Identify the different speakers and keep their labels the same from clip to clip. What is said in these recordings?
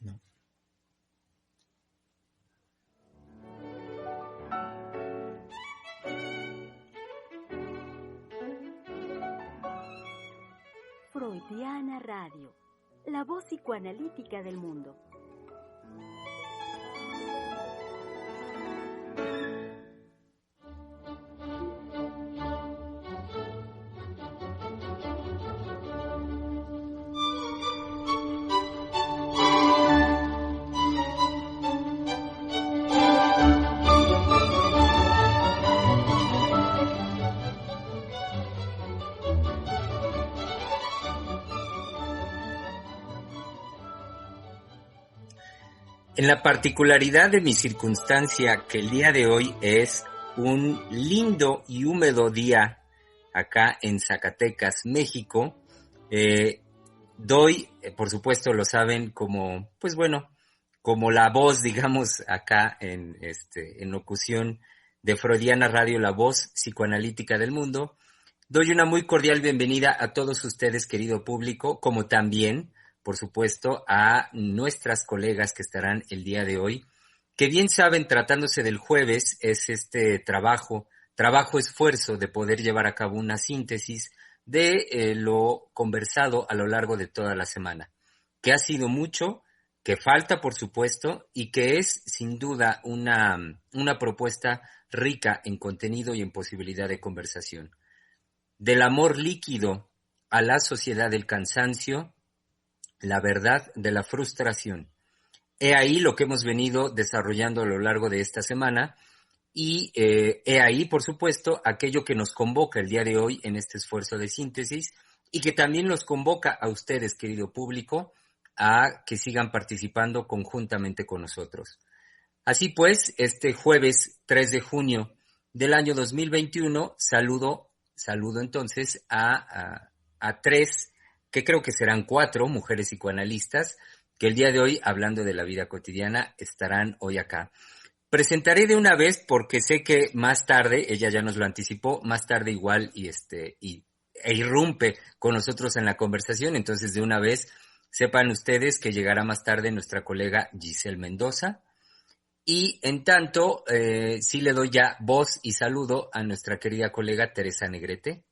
Speaker 1: No.
Speaker 2: Freudiana Radio, la voz psicoanalítica del mundo.
Speaker 1: En la particularidad de mi circunstancia, que el día de hoy es un lindo y húmedo día acá en Zacatecas, México, doy, por supuesto lo saben, como, pues bueno, como la voz, digamos, acá en locución de Freudiana Radio, la voz psicoanalítica del mundo, doy una muy cordial bienvenida a todos ustedes, querido público, como también, por supuesto, a nuestras colegas que estarán el día de hoy, que bien saben, tratándose del jueves, es este trabajo-esfuerzo de poder llevar a cabo una síntesis de lo conversado a lo largo de toda la semana, que ha sido mucho, que falta, por supuesto, y que es, sin duda, una propuesta rica en contenido y en posibilidad de conversación. Del amor líquido a la sociedad del cansancio, la verdad de la frustración. He ahí lo que hemos venido desarrollando a lo largo de esta semana y he ahí, por supuesto, aquello que nos convoca el día de hoy en este esfuerzo de síntesis y que también nos convoca a ustedes, querido público, a que sigan participando conjuntamente con nosotros. Así pues, este jueves 3 de junio del año 2021, saludo entonces a tres, que creo que serán 4 mujeres psicoanalistas, que el día de hoy, hablando de la vida cotidiana, estarán hoy acá. Presentaré de una vez porque sé que más tarde, ella ya nos lo anticipó, más tarde igual e irrumpe con nosotros en la conversación, entonces de una vez sepan ustedes que llegará más tarde nuestra colega Giselle Mendoza. Y en tanto, sí le doy ya voz y saludo a nuestra querida colega Teresa Negrete.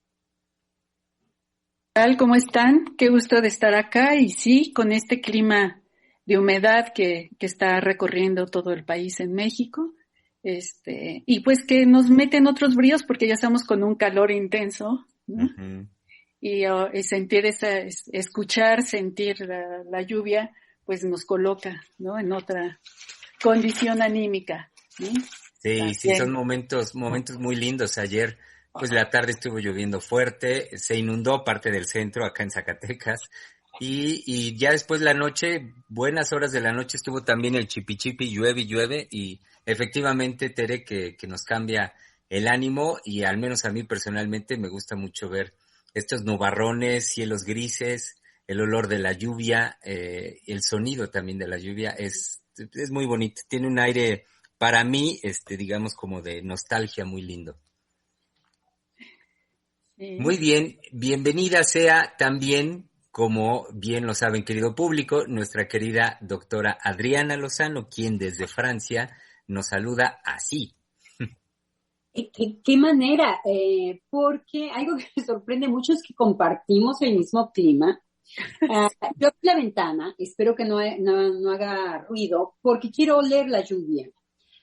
Speaker 3: ¿Cómo están? Qué gusto de estar acá y sí, con este clima de humedad que está recorriendo todo el país en México, y pues que nos mete en otros bríos porque ya estamos con un calor intenso, ¿no?
Speaker 1: Uh-huh.
Speaker 3: Y sentir escuchar, sentir la lluvia, pues nos coloca, ¿no? En otra condición anímica, ¿no?
Speaker 1: Sí,
Speaker 3: También.
Speaker 1: Sí, son momentos muy lindos. Ayer, pues la tarde estuvo lloviendo fuerte, se inundó parte del centro acá en Zacatecas y ya después la noche, buenas horas de la noche estuvo también el chipi llueve y efectivamente, Tere, que nos cambia el ánimo y al menos a mí personalmente me gusta mucho ver estos nubarrones, cielos grises, el olor de la lluvia, el sonido también de la lluvia es muy bonito, tiene un aire para mí, digamos, como de nostalgia muy lindo. Sí. Muy bien, bienvenida sea también, como bien lo saben, querido público, nuestra querida doctora Adriana Lozano, quien desde Francia nos saluda así.
Speaker 4: ¿Qué manera? Porque algo que me sorprende mucho es que compartimos el mismo clima. Yo abrí la ventana, espero que no haga ruido, porque quiero oler la lluvia.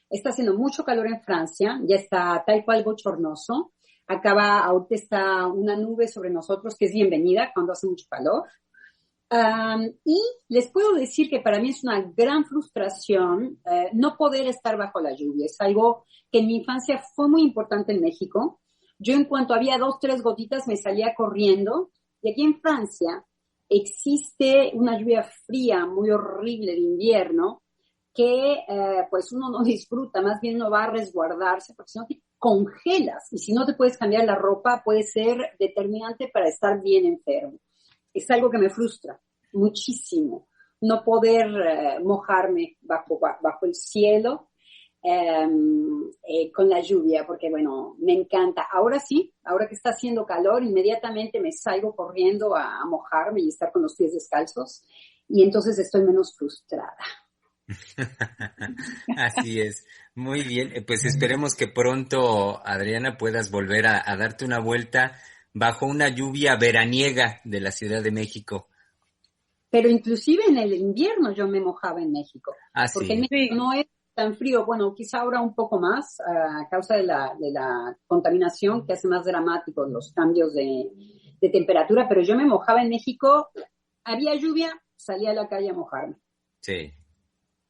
Speaker 4: Está haciendo mucho calor en Francia, ya está tal cual bochornoso. Ahorita está una nube sobre nosotros que es bienvenida cuando hace mucho calor. Y les puedo decir que para mí es una gran frustración no poder estar bajo la lluvia. Es algo que en mi infancia fue muy importante en México. Yo en cuanto había 2, 3 gotitas me salía corriendo. Y aquí en Francia existe una lluvia fría, muy horrible de invierno, que pues uno no disfruta, más bien uno va a resguardarse, porque si no te congelas. Y si no te puedes cambiar la ropa, puede ser determinante para estar bien enfermo. Es algo que me frustra muchísimo, no poder mojarme bajo el cielo con la lluvia, porque bueno, me encanta. Ahora sí, ahora que está haciendo calor, inmediatamente me salgo corriendo a mojarme y estar con los pies descalzos y entonces estoy menos frustrada.
Speaker 1: Así es. Muy bien. Pues esperemos que pronto, Adriana, puedas volver a darte una vuelta bajo una lluvia veraniega de la Ciudad de México.
Speaker 4: Pero inclusive en el invierno yo me mojaba en México,
Speaker 1: Ah,
Speaker 4: porque en
Speaker 1: sí.
Speaker 4: México no es tan frío, bueno, quizá ahora un poco más a causa de la contaminación que hace más dramáticos los cambios de temperatura, pero yo me mojaba en México, había lluvia, salía a la calle a mojarme.
Speaker 1: Sí,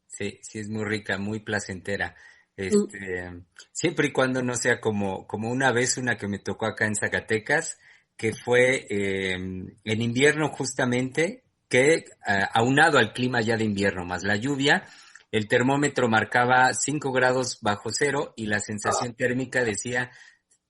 Speaker 1: sí, es muy rica, muy placentera.
Speaker 4: Mm.
Speaker 1: Siempre y cuando no sea como una vez una que me tocó acá en Zacatecas, que fue en invierno justamente, que aunado al clima ya de invierno más la lluvia, el termómetro marcaba 5 grados bajo cero y la sensación térmica decía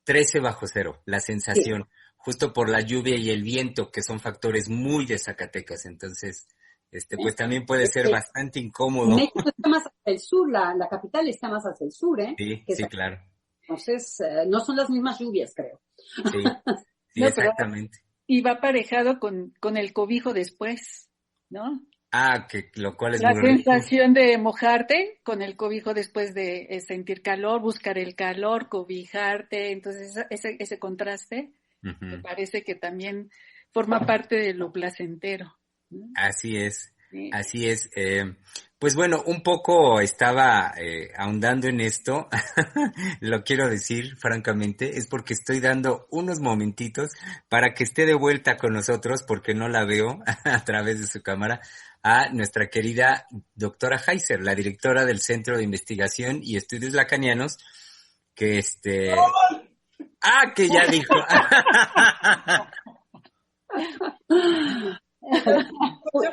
Speaker 1: 13 bajo cero, la
Speaker 4: Sí.
Speaker 1: sensación, justo por la lluvia y el viento, que son factores muy de Zacatecas. Entonces, pues también puede ser
Speaker 4: Este,
Speaker 1: bastante incómodo.
Speaker 4: México está más hacia el sur, la capital está más hacia el sur,
Speaker 1: Sí,
Speaker 4: que
Speaker 1: sí, claro.
Speaker 4: entonces no son las mismas lluvias, creo.
Speaker 1: Sí, sí,
Speaker 3: No, pero
Speaker 1: exactamente.
Speaker 3: iba aparejado con el cobijo después, ¿no?
Speaker 1: Ah, que lo cual es
Speaker 3: La
Speaker 1: muy rico.
Speaker 3: sensación de mojarte con el cobijo después de sentir calor, buscar el calor, cobijarte, entonces ese contraste me
Speaker 1: Ujú.
Speaker 3: parece que también forma parte de lo placentero, ¿no?
Speaker 1: Así es,
Speaker 3: Sí.
Speaker 1: así es. Pues bueno, un poco estaba ahondando en esto, lo quiero decir francamente, es porque estoy dando unos momentitos para que esté de vuelta con nosotros, porque no la veo a través de su cámara, a nuestra querida doctora Heiser, la directora del Centro de Investigación y Estudios Lacanianos, que que ya dijo.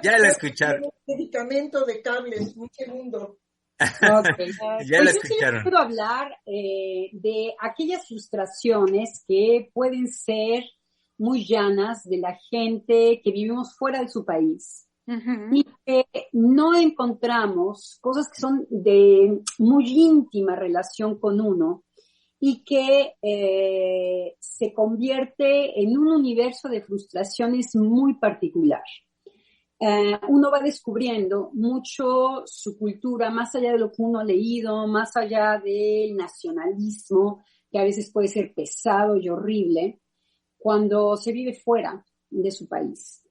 Speaker 1: Ya la escucharon,
Speaker 5: Un medicamento de cables, un segundo.
Speaker 4: Okay.
Speaker 1: ya la
Speaker 4: Pues yo sí les
Speaker 1: escucharon.
Speaker 4: puedo hablar de aquellas frustraciones que pueden ser muy llanas de la gente que vivimos fuera de su país
Speaker 3: Ujú.
Speaker 4: y que no encontramos cosas que son de muy íntima relación con uno y que se convierte en un universo de frustraciones muy particular. Uno va descubriendo mucho su cultura, más allá de lo que uno ha leído, más allá del nacionalismo, que a veces puede ser pesado y horrible, cuando se vive fuera de su país.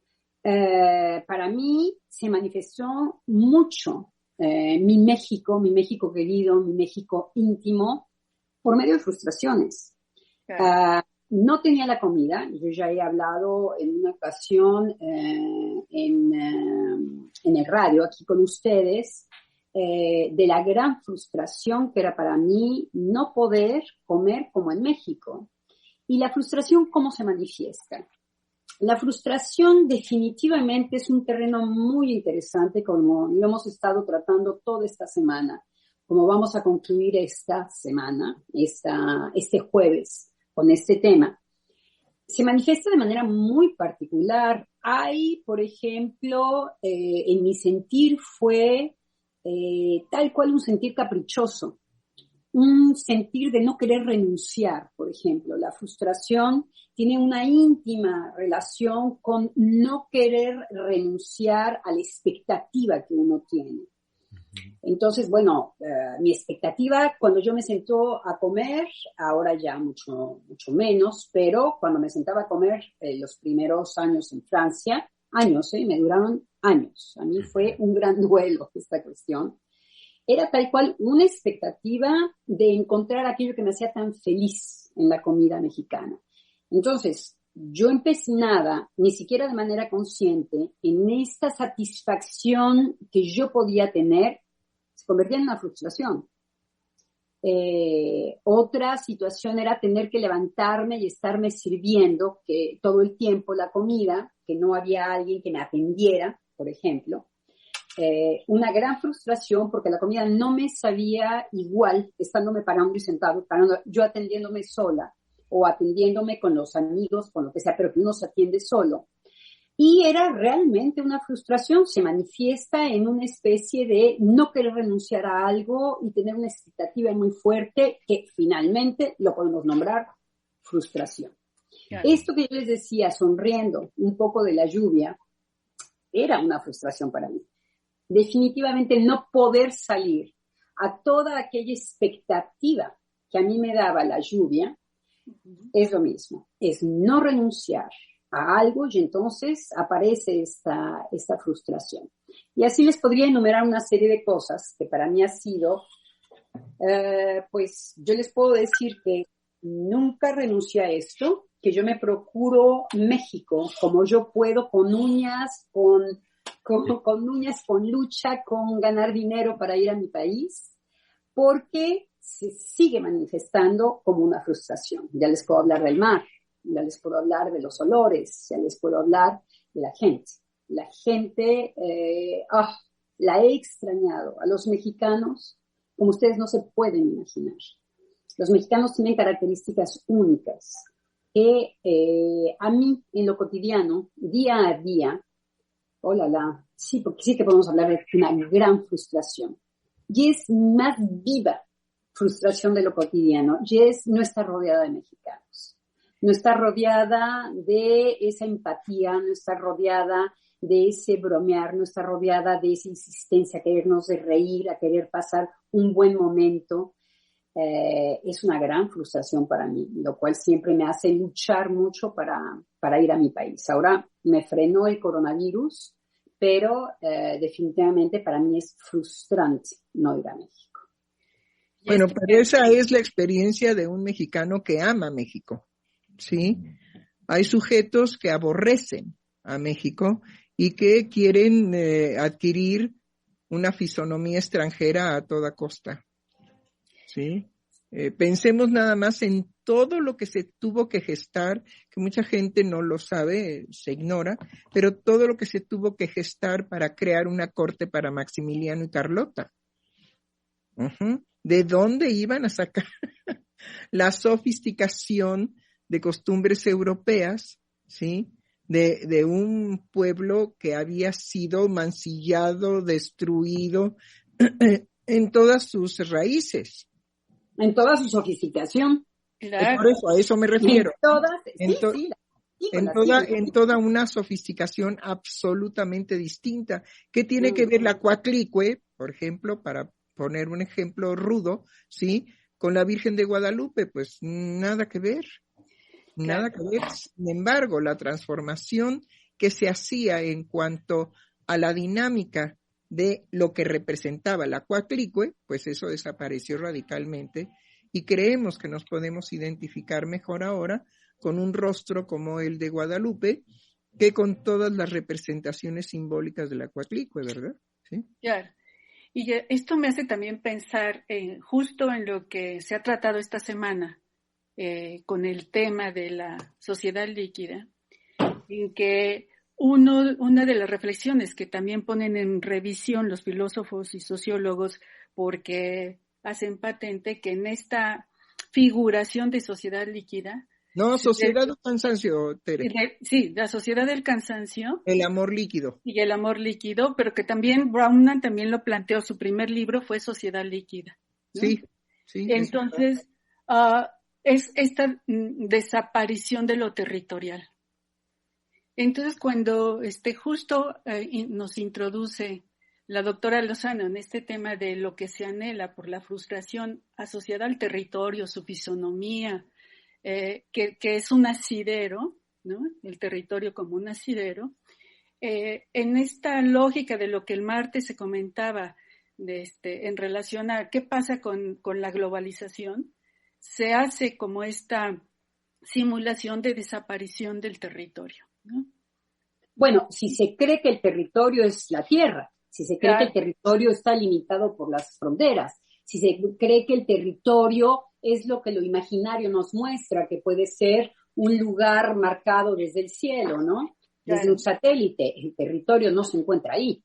Speaker 4: Para mí se manifestó mucho mi México querido, mi México íntimo, por medio de frustraciones.
Speaker 3: Claro.
Speaker 4: No tenía la comida, yo ya he hablado en una ocasión en el radio aquí con ustedes de la gran frustración que era para mí no poder comer como en México. Y la frustración, ¿cómo se manifiesta? La frustración definitivamente es un terreno muy interesante como lo hemos estado tratando toda esta semana, como vamos a concluir esta semana, este jueves con este tema. Se manifiesta de manera muy particular. Hay, por ejemplo, en mi sentir fue tal cual un sentir caprichoso, un sentir de no querer renunciar, por ejemplo. La frustración tiene una íntima relación con no querer renunciar a la expectativa que uno tiene. Entonces, bueno, mi expectativa cuando yo me sentó a comer, ahora ya mucho menos, pero cuando me sentaba a comer los primeros años en Francia, me duraron años. A mí fue un gran duelo esta cuestión. Era tal cual una expectativa de encontrar aquello que me hacía tan feliz en la comida mexicana. Entonces, yo empecinada, ni siquiera de manera consciente, en esta satisfacción que yo podía tener, se convertía en una frustración. Otra situación era tener que levantarme y estarme sirviendo que todo el tiempo la comida, que no había alguien que me atendiera, por ejemplo. Una gran frustración porque la comida no me sabía igual, estándome parando y sentado, yo atendiéndome sola o atendiéndome con los amigos, con lo que sea, pero que uno se atiende solo. Y era realmente una frustración, se manifiesta en una especie de no querer renunciar a algo y tener una expectativa muy fuerte que finalmente lo podemos nombrar frustración.
Speaker 3: Claro.
Speaker 4: Esto que yo les decía, sonriendo un poco de la lluvia, era una frustración para mí. Definitivamente no poder salir a toda aquella expectativa que a mí me daba la lluvia es lo mismo, es no renunciar a algo y entonces aparece esta frustración. Y así les podría enumerar una serie de cosas que para mí ha sido, pues yo les puedo decir que nunca renuncié a esto, que yo me procuro México como yo puedo, con uñas, con lucha, con ganar dinero para ir a mi país, porque se sigue manifestando como una frustración. Ya les puedo hablar del mar, ya les puedo hablar de los olores, ya les puedo hablar de la gente. La gente, la he extrañado. A los mexicanos, como ustedes no se pueden imaginar. Los mexicanos tienen características únicas que a mí, en lo cotidiano, día a día, sí, porque sí que podemos hablar de una gran frustración. Y es más viva frustración de lo cotidiano. Y no está rodeada de mexicanos. No está rodeada de esa empatía, no está rodeada de ese bromear, no está rodeada de esa insistencia a querernos de reír, a querer pasar un buen momento. Es una gran frustración para mí, lo cual siempre me hace luchar mucho para ir a mi país. Ahora me frenó el coronavirus, pero definitivamente para mí es frustrante no ir a México.
Speaker 6: Bueno, pero esa es la experiencia de un mexicano que ama México, ¿sí? Hay sujetos que aborrecen a México y que quieren adquirir una fisonomía extranjera a toda costa, ¿sí? Pensemos nada más en todo lo que se tuvo que gestar, que mucha gente no lo sabe, se ignora, pero todo lo que se tuvo que gestar para crear una corte para Maximiliano y Carlota. ¿De dónde iban a sacar la sofisticación de costumbres europeas, ¿sí? De un pueblo que había sido mancillado, destruido en todas sus raíces.
Speaker 4: En toda su sofisticación.
Speaker 3: Claro.
Speaker 6: Por eso, a eso me refiero.
Speaker 4: En
Speaker 6: toda una sofisticación absolutamente distinta. ¿Qué tiene que ver la Coatlicue, por ejemplo, para poner un ejemplo rudo, ¿sí? Con la Virgen de Guadalupe? Pues nada que ver. Nada que ver. Sin embargo, la transformación que se hacía en cuanto a la dinámica de lo que representaba la Coatlicue, pues eso desapareció radicalmente y creemos que nos podemos identificar mejor ahora con un rostro como el de Guadalupe que con todas las representaciones simbólicas de la Coatlicue, ¿verdad? ¿Sí?
Speaker 3: Claro. Y esto me hace también pensar justo en lo que se ha tratado esta semana con el tema de la sociedad líquida, en que una de las reflexiones que también ponen en revisión los filósofos y sociólogos, porque hacen patente que en esta figuración de sociedad líquida...
Speaker 6: No, sociedad del cansancio, Tere.
Speaker 3: Sí, la sociedad del cansancio.
Speaker 6: El amor líquido.
Speaker 3: Y el amor líquido, pero que también Brownman también lo planteó, su primer libro fue Sociedad líquida, ¿no? Sí. Entonces, es esta desaparición de lo territorial. Entonces, cuando justo nos introduce la doctora Lozano en este tema de lo que se anhela por la frustración asociada al territorio, su fisonomía, que es un asidero, ¿no? El territorio como un asidero, en esta lógica de lo que el martes se comentaba en relación a qué pasa con la globalización, se hace como esta simulación de desaparición del territorio, ¿no?
Speaker 4: Bueno, si se cree que el territorio es la tierra, si se cree que el territorio está limitado por las fronteras, si se cree que el territorio es lo que lo imaginario nos muestra, que puede ser un lugar marcado desde el cielo, ¿no? Desde un satélite. El territorio no se encuentra ahí.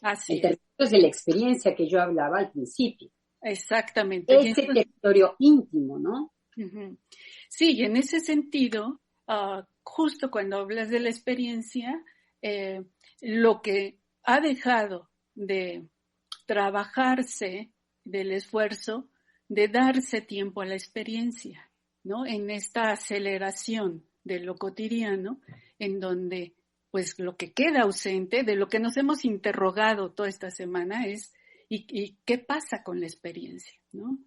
Speaker 3: Así
Speaker 4: el territorio es de la experiencia que yo hablaba al principio.
Speaker 3: Exactamente.
Speaker 4: Ese territorio íntimo, ¿no?
Speaker 3: Uh-huh. Sí, y en ese sentido, justo cuando hablas de la experiencia, lo que ha dejado de trabajarse del esfuerzo de darse tiempo a la experiencia, ¿no? En esta aceleración de lo cotidiano, en donde pues lo que queda ausente, de lo que nos hemos interrogado toda esta semana es ¿y qué pasa con la experiencia? ¿No?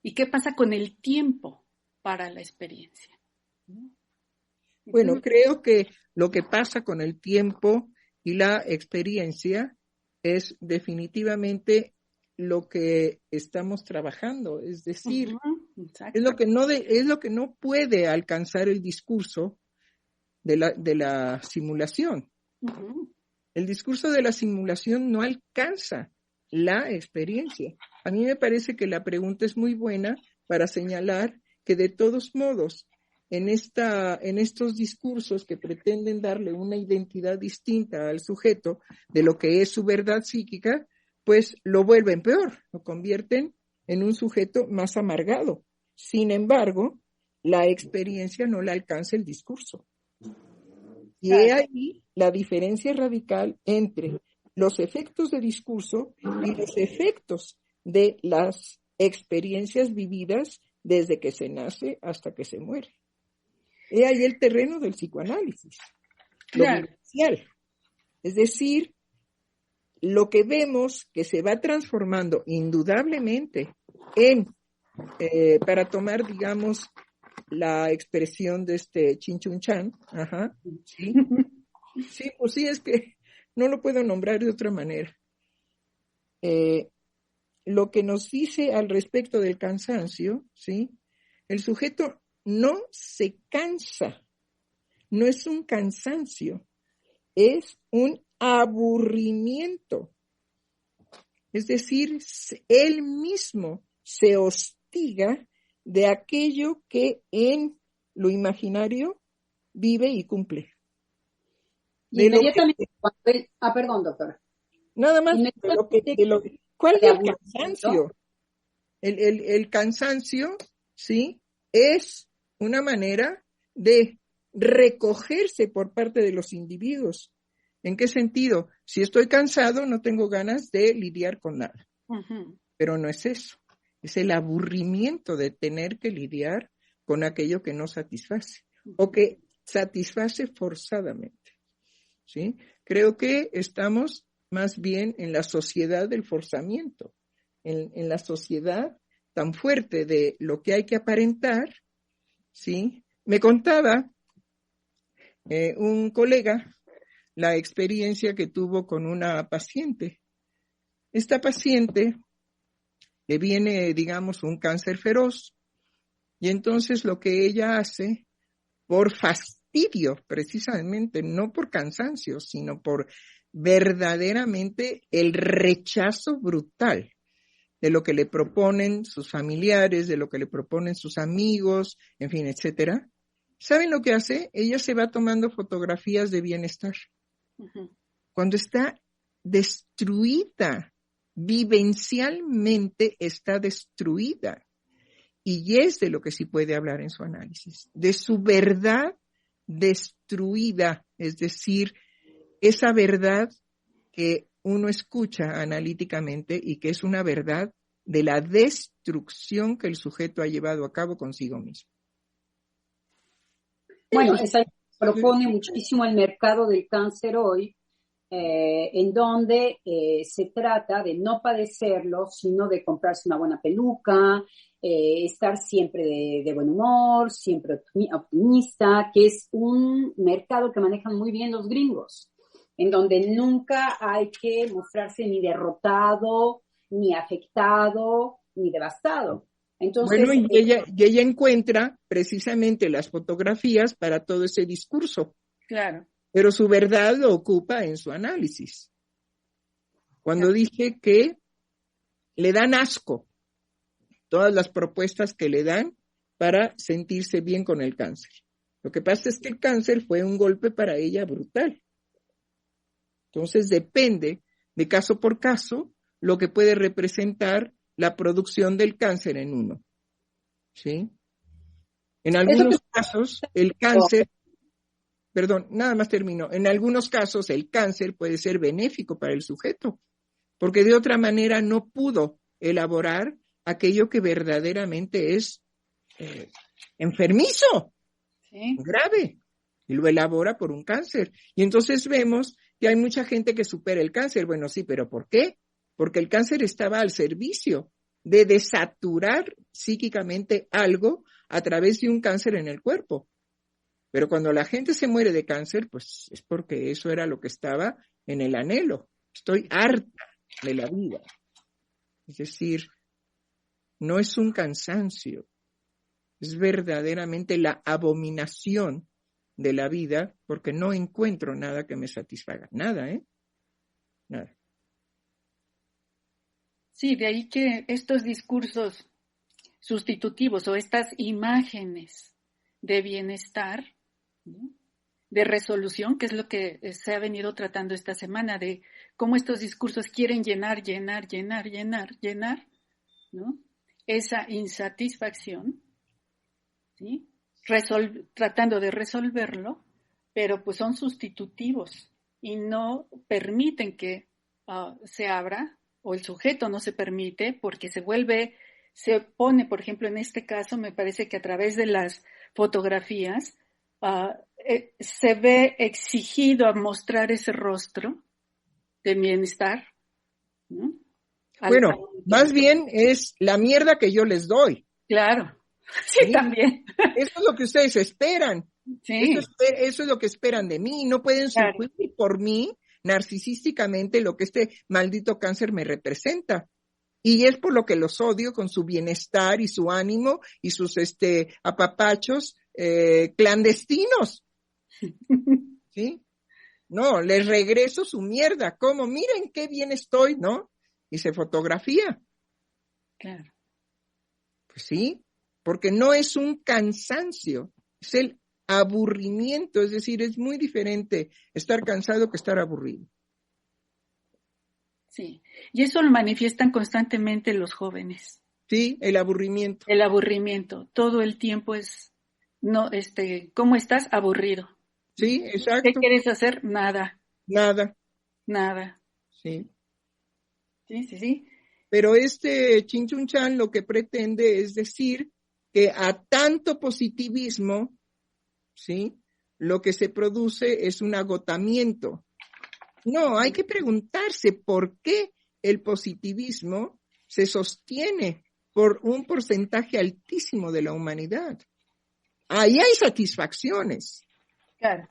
Speaker 3: ¿Y qué pasa con el tiempo para la experiencia? ¿No?
Speaker 6: Bueno, creo que lo que pasa con el tiempo y la experiencia es definitivamente lo que estamos trabajando, es decir, es lo que no puede alcanzar el discurso de la simulación. El discurso de la simulación no alcanza la experiencia. A mí me parece que la pregunta es muy buena para señalar que de todos modos, en estos discursos que pretenden darle una identidad distinta al sujeto de lo que es su verdad psíquica, pues lo vuelven peor, lo convierten en un sujeto más amargado. Sin embargo, la experiencia no le alcanza el discurso. Y he ahí la diferencia radical entre los efectos de discurso y los efectos de las experiencias vividas desde que se nace hasta que se muere. He ahí el terreno del psicoanálisis, lo vivencial. Es decir, lo que vemos que se va transformando indudablemente en, para tomar, digamos, la expresión de Chinchunchan, ¿sí? Sí, pues sí, es que no lo puedo nombrar de otra manera. Lo que nos dice al respecto del cansancio, ¿sí? El sujeto no se cansa, no es un cansancio, es un aburrimiento. Es decir, él mismo se hostiga de aquello que en lo imaginario vive y cumple.
Speaker 4: Inmediatamente cuando él, perdón, doctora.
Speaker 6: Nada más ¿cuál es el cansancio? El cansancio, ¿sí? Es una manera de recogerse por parte de los individuos. ¿En qué sentido? Si estoy cansado, no tengo ganas de lidiar con nada. Pero no es eso. Es el aburrimiento de tener que lidiar con aquello que no satisface o que satisface forzadamente. ¿Sí? Creo que estamos más bien en la sociedad del forzamiento, en la sociedad tan fuerte de lo que hay que aparentar, ¿sí? Me contaba un colega la experiencia que tuvo con una paciente. Esta paciente le viene, digamos, un cáncer feroz, y entonces lo que ella hace, por fastidio, precisamente, no por cansancio, sino por verdaderamente el rechazo brutal de lo que le proponen sus familiares, de lo que le proponen sus amigos, en fin, etcétera. ¿Saben lo que hace? Ella se va tomando fotografías de bienestar. Cuando está destruida, vivencialmente está destruida. Y es de lo que sí puede hablar en su análisis, de su verdad destruida, es decir, esa verdad que uno escucha analíticamente y que es una verdad de la destrucción que el sujeto ha llevado a cabo consigo mismo.
Speaker 4: Bueno, esa propone muchísimo el mercado del cáncer hoy, en donde se trata de no padecerlo, sino de comprarse una buena peluca, estar siempre de buen humor, siempre optimista, que es un mercado que manejan muy bien los gringos, en donde nunca hay que mostrarse ni derrotado, ni afectado, ni devastado. Entonces,
Speaker 6: bueno, y ella encuentra precisamente las fotografías para todo ese discurso.
Speaker 3: Claro.
Speaker 6: Pero su verdad lo ocupa en su análisis. Cuando dije que le dan asco todas las propuestas que le dan para sentirse bien con el cáncer. Lo que pasa es que el cáncer fue un golpe para ella brutal. Entonces depende de caso por caso lo que puede representar la producción del cáncer en uno. ¿Sí? En algunos casos el cáncer, perdón, nada más termino, en algunos casos el cáncer puede ser benéfico para el sujeto, porque de otra manera no pudo elaborar aquello que verdaderamente es enfermizo, ¿sí? Grave. y lo elabora por un cáncer. Y entonces vemos que hay mucha gente que supera el cáncer. Bueno, sí, pero ¿por qué? Porque el cáncer estaba al servicio de desaturar psíquicamente algo a través de un cáncer en el cuerpo. Pero cuando la gente se muere de cáncer, pues es porque eso era lo que estaba en el anhelo. Estoy harta de la vida. Es decir, no es un cansancio, es verdaderamente la abominación de la vida, porque no encuentro nada que me satisfaga. Nada, Nada.
Speaker 3: Sí, de ahí que estos discursos sustitutivos o estas imágenes de bienestar, ¿no?, de resolución, que es lo que se ha venido tratando esta semana, de cómo estos discursos quieren llenar, ¿no?, esa insatisfacción, ¿sí?, tratando de resolverlo, pero pues son sustitutivos y no permiten que se abra, o el sujeto no se permite porque se pone, por ejemplo, en este caso, me parece que a través de las fotografías se ve exigido a mostrar ese rostro de bienestar, ¿no?
Speaker 6: Bueno, más bien es la mierda que yo les doy.
Speaker 3: Claro, sí, también.
Speaker 6: Eso es lo que ustedes esperan.
Speaker 3: Sí.
Speaker 6: Eso es lo que esperan de mí. No pueden sufrir por mí narcisísticamente lo que este maldito cáncer me representa. Y es por lo que los odio con su bienestar y su ánimo y sus apapachos clandestinos. ¿Sí? No, les regreso su mierda. ¿Cómo? Miren qué bien estoy, ¿no? Y se fotografía.
Speaker 3: Claro.
Speaker 6: Pues sí, porque no es un cansancio, es el aburrimiento, es decir, es muy diferente estar cansado que estar aburrido.
Speaker 3: Sí, y eso lo manifiestan constantemente los jóvenes.
Speaker 6: Sí, el aburrimiento.
Speaker 3: El aburrimiento, todo el tiempo es, no, ¿cómo estás? Aburrido.
Speaker 6: Sí, exacto.
Speaker 3: ¿Qué quieres hacer? Nada.
Speaker 6: Nada.
Speaker 3: Sí. Sí.
Speaker 6: Pero Chinchunchan lo que pretende es decir que a tanto positivismo, ¿sí?, lo que se produce es un agotamiento. No, hay que preguntarse por qué el positivismo se sostiene por un porcentaje altísimo de la humanidad. Ahí hay satisfacciones.
Speaker 3: Claro.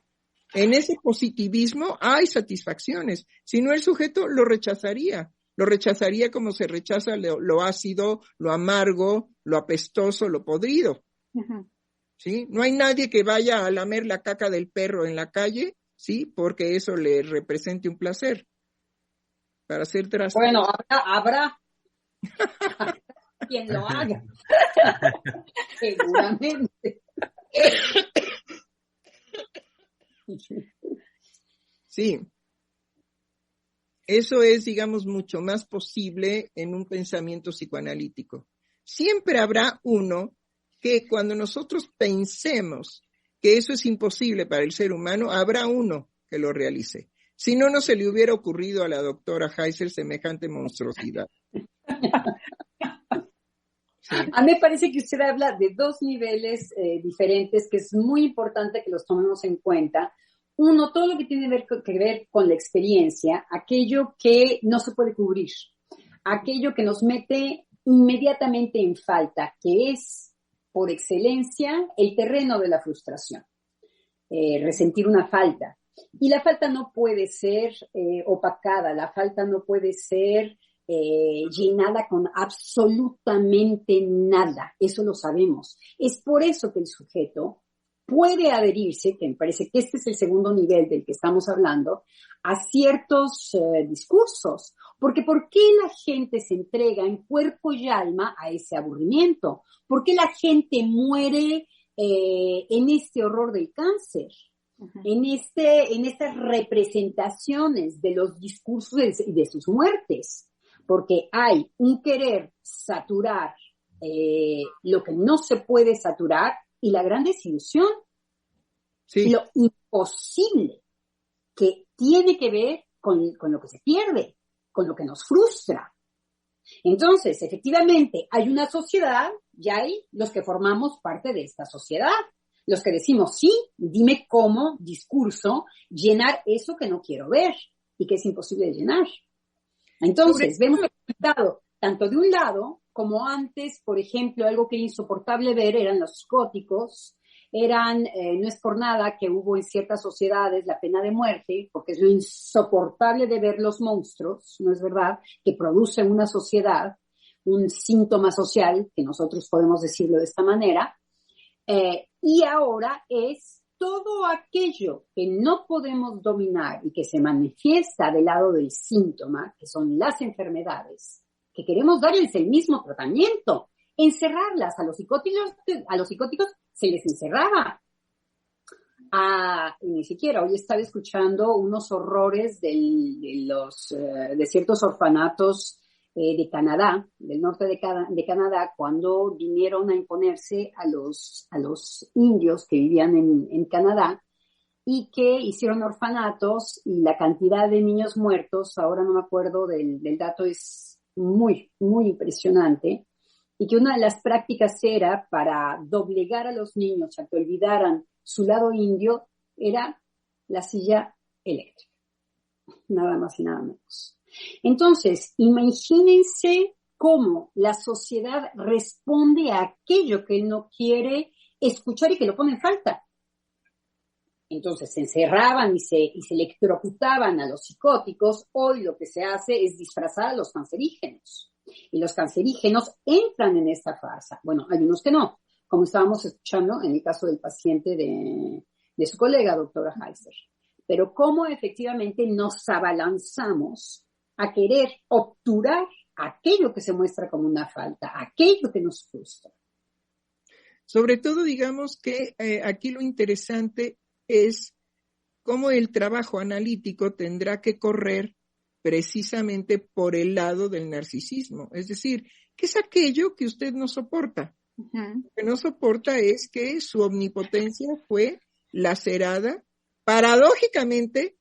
Speaker 6: En ese positivismo hay satisfacciones. Si no, el sujeto lo rechazaría. Lo rechazaría como se rechaza lo ácido, lo amargo, lo apestoso, lo podrido.
Speaker 3: Uh-huh.
Speaker 6: ¿Sí? No hay nadie que vaya a lamer la caca del perro en la calle, ¿sí?, porque eso le represente un placer. Para ser drástico.
Speaker 4: Bueno, habrá quien lo haga. Seguramente.
Speaker 6: Sí. Eso es, digamos, mucho más posible en un pensamiento psicoanalítico. Siempre habrá uno que cuando nosotros pensemos que eso es imposible para el ser humano, habrá uno que lo realice. Si no, no se le hubiera ocurrido a la doctora Heiser semejante monstruosidad.
Speaker 4: Sí. A mí me parece que usted habla de dos niveles diferentes que es muy importante que los tomemos en cuenta. Uno, todo lo que tiene que ver con la experiencia, aquello que no se puede cubrir, aquello que nos mete inmediatamente en falta, que es, por excelencia, el terreno de la frustración, resentir una falta. Y la falta no puede ser opacada, la falta no puede ser llenada con absolutamente nada, eso lo sabemos. Es por eso que el sujeto puede adherirse, que me parece que este es el segundo nivel del que estamos hablando, a ciertos discursos. Porque ¿por qué la gente se entrega en cuerpo y alma a ese aburrimiento? ¿Por qué la gente muere en este horror del cáncer? Uh-huh. En estas representaciones de los discursos y de sus muertes? Porque hay un querer saturar lo que no se puede saturar y la gran desilusión, sí, lo imposible que tiene que ver con lo que se pierde, con lo que nos frustra. Entonces, efectivamente, hay una sociedad y hay los que formamos parte de esta sociedad. los que decimos, sí, dime cómo, discurso, llenar eso que no quiero ver y que es imposible de llenar. Entonces, vemos el resultado tanto de un lado como antes, por ejemplo, algo que era insoportable ver eran los psicóticos, no es por nada que hubo en ciertas sociedades la pena de muerte, porque es lo insoportable de ver los monstruos, ¿no es verdad?, que producen una sociedad, un síntoma social, que nosotros podemos decirlo de esta manera, y ahora es todo aquello que no podemos dominar y que se manifiesta del lado del síntoma, que son las enfermedades, que queremos darles el mismo tratamiento, encerrarlas. A los psicóticos se les encerraba. Ni siquiera, hoy estaba escuchando unos horrores de ciertos orfanatos de Canadá, del norte de Canadá, cuando vinieron a imponerse a los indios que vivían en Canadá y que hicieron orfanatos, y la cantidad de niños muertos, ahora no me acuerdo del dato, es muy, muy impresionante, y que una de las prácticas era, para doblegar a los niños a que olvidaran su lado indio, era la silla eléctrica, nada más y nada menos. Entonces, imagínense cómo la sociedad responde a aquello que no quiere escuchar y que lo pone en falta. Entonces se encerraban y se electrocutaban a los psicóticos. Hoy lo que se hace es disfrazar a los cancerígenos. Y los cancerígenos entran en esta farsa. Bueno, hay unos que no, como estábamos escuchando en el caso del paciente de su colega, doctora Heiser. Pero cómo efectivamente nos abalanzamos a querer obturar aquello que se muestra como una falta, aquello que nos frustra.
Speaker 6: Sobre todo, digamos que aquí lo interesante es cómo el trabajo analítico tendrá que correr precisamente por el lado del narcisismo. Es decir, ¿qué es aquello que usted no soporta? Lo que no soporta es que su omnipotencia fue lacerada, paradójicamente,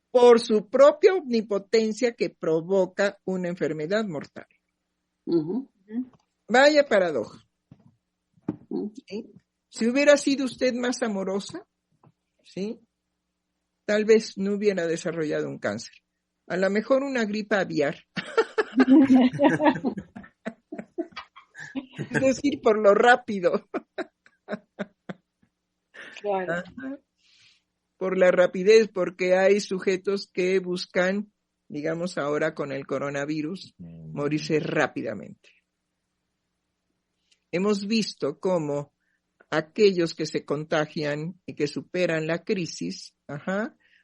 Speaker 6: por su propia omnipotencia que provoca una enfermedad mortal. Uh-huh. Vaya paradoja. ¿Sí? Si hubiera sido usted más amorosa, ¿sí?, tal vez no hubiera desarrollado un cáncer. A lo mejor una gripa aviar. Es decir, por lo rápido. Claro. Ajá. Por la rapidez, porque hay sujetos que buscan, digamos ahora con el coronavirus, morirse rápidamente. Hemos visto cómo aquellos que se contagian y que superan la crisis,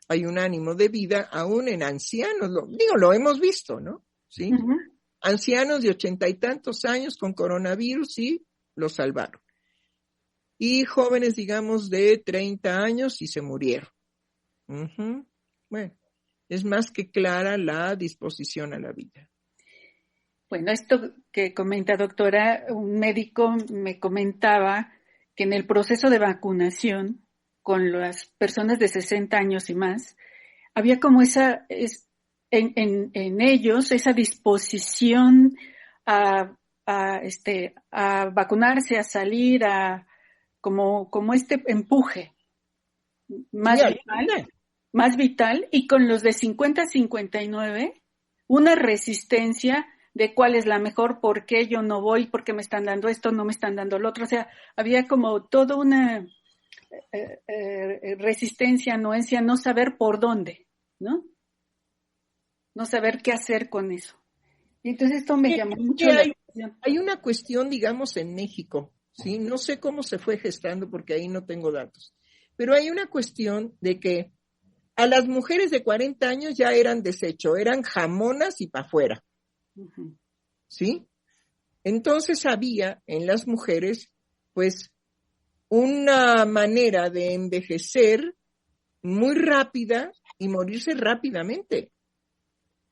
Speaker 6: hay un ánimo de vida aún en ancianos, lo hemos visto, ¿no? ¿Sí? Uh-huh. Ancianos de 80 y tantos años con coronavirus, sí, los salvaron. Y jóvenes, digamos, de 30 años y se murieron. Uh-huh. Bueno, es más que clara la disposición a la vida.
Speaker 3: Bueno, esto que comenta, doctora, un médico me comentaba que en el proceso de vacunación con las personas de 60 años y más, había como en ellos esa disposición a vacunarse, a salir, como este empuje más vital, y con los de 50 a 59, una resistencia de cuál es la mejor, por qué yo no voy, por qué me están dando esto, no me están dando lo otro. O sea, había como toda una resistencia, anuencia, no saber por dónde, ¿no? No saber qué hacer con eso. Y entonces esto me llamó mucho la atención.
Speaker 6: Hay una cuestión, digamos, en México, ¿sí? No sé cómo se fue gestando porque ahí no tengo datos, pero hay una cuestión de que a las mujeres de 40 años ya eran desecho, eran jamonas y para afuera, uh-huh. ¿Sí? Entonces había en las mujeres, pues, una manera de envejecer muy rápida y morirse rápidamente.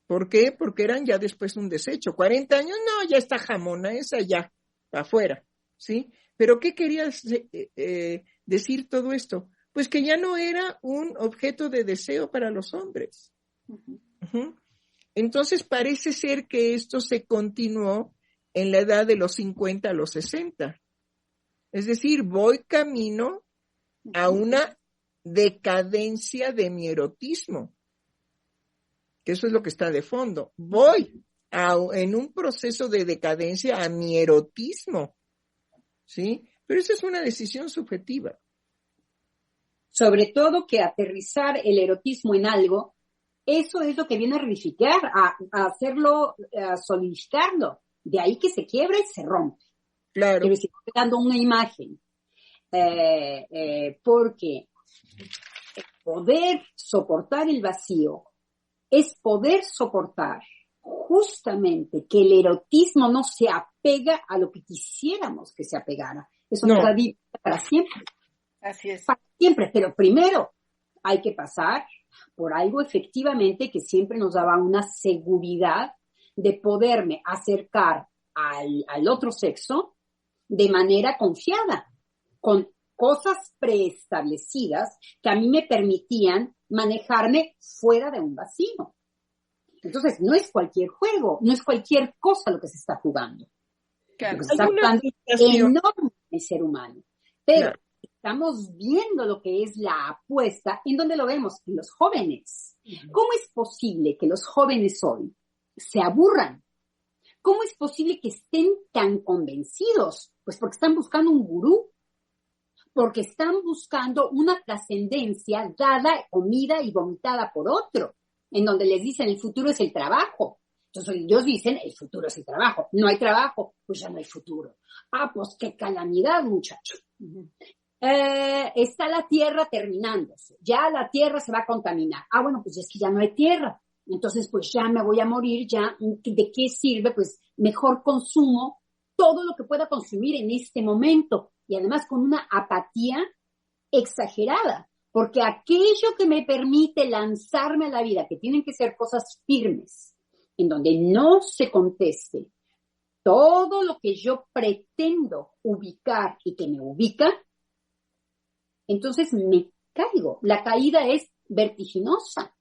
Speaker 6: ¿Por qué? Porque eran ya después un desecho. 40 años, no, ya está jamona, esa ya, para afuera, ¿sí? Pero ¿qué quería decir todo esto? Pues que ya no era un objeto de deseo para los hombres. Uh-huh. Uh-huh. Entonces parece ser que esto se continuó en la edad de los 50 a los 60. Es decir, voy camino a una decadencia de mi erotismo, que eso es lo que está de fondo. Voy en un proceso de decadencia a mi erotismo, ¿sí? Pero esa es una decisión subjetiva.
Speaker 4: Sobre todo que aterrizar el erotismo en algo, eso es lo que viene a reificar, a hacerlo, a solidificarlo. De ahí que se quiebra y se rompe.
Speaker 6: Claro.
Speaker 4: Quiero decir, estoy dando una imagen. Porque poder soportar el vacío es poder soportar justamente que el erotismo no se apega a lo que quisiéramos que se apegara. Eso
Speaker 6: No.
Speaker 4: nos da vida para siempre.
Speaker 3: Así es.
Speaker 4: Para siempre, pero primero hay que pasar por algo efectivamente que siempre nos daba una seguridad de poderme acercar al otro sexo de manera confiada, con cosas preestablecidas que a mí me permitían manejarme fuera de un vacío. Entonces, no es cualquier juego, no es cualquier cosa lo que se está jugando.
Speaker 3: Claro.
Speaker 4: Lo que se está jugando es enorme el ser humano. Pero estamos viendo lo que es la apuesta, ¿en dónde lo vemos? En los jóvenes. ¿Cómo es posible que los jóvenes hoy se aburran? ¿Cómo es posible que estén tan convencidos? Pues porque están buscando un gurú, porque están buscando una trascendencia dada, comida y vomitada por otro, en donde les dicen el futuro es el trabajo. Entonces ellos dicen el futuro es el trabajo. No hay trabajo, pues ya no hay futuro. Ah, pues qué calamidad, muchacho. Está la tierra terminándose. Ya la tierra se va a contaminar. Ah, bueno, pues es que ya no hay tierra. Entonces, pues ya me voy a morir, ya, ¿de qué sirve? Pues mejor consumo todo lo que pueda consumir en este momento. Y además con una apatía exagerada. Porque aquello que me permite lanzarme a la vida, que tienen que ser cosas firmes, en donde no se conteste todo lo que yo pretendo ubicar y que me ubica, entonces me caigo. La caída es vertiginosa.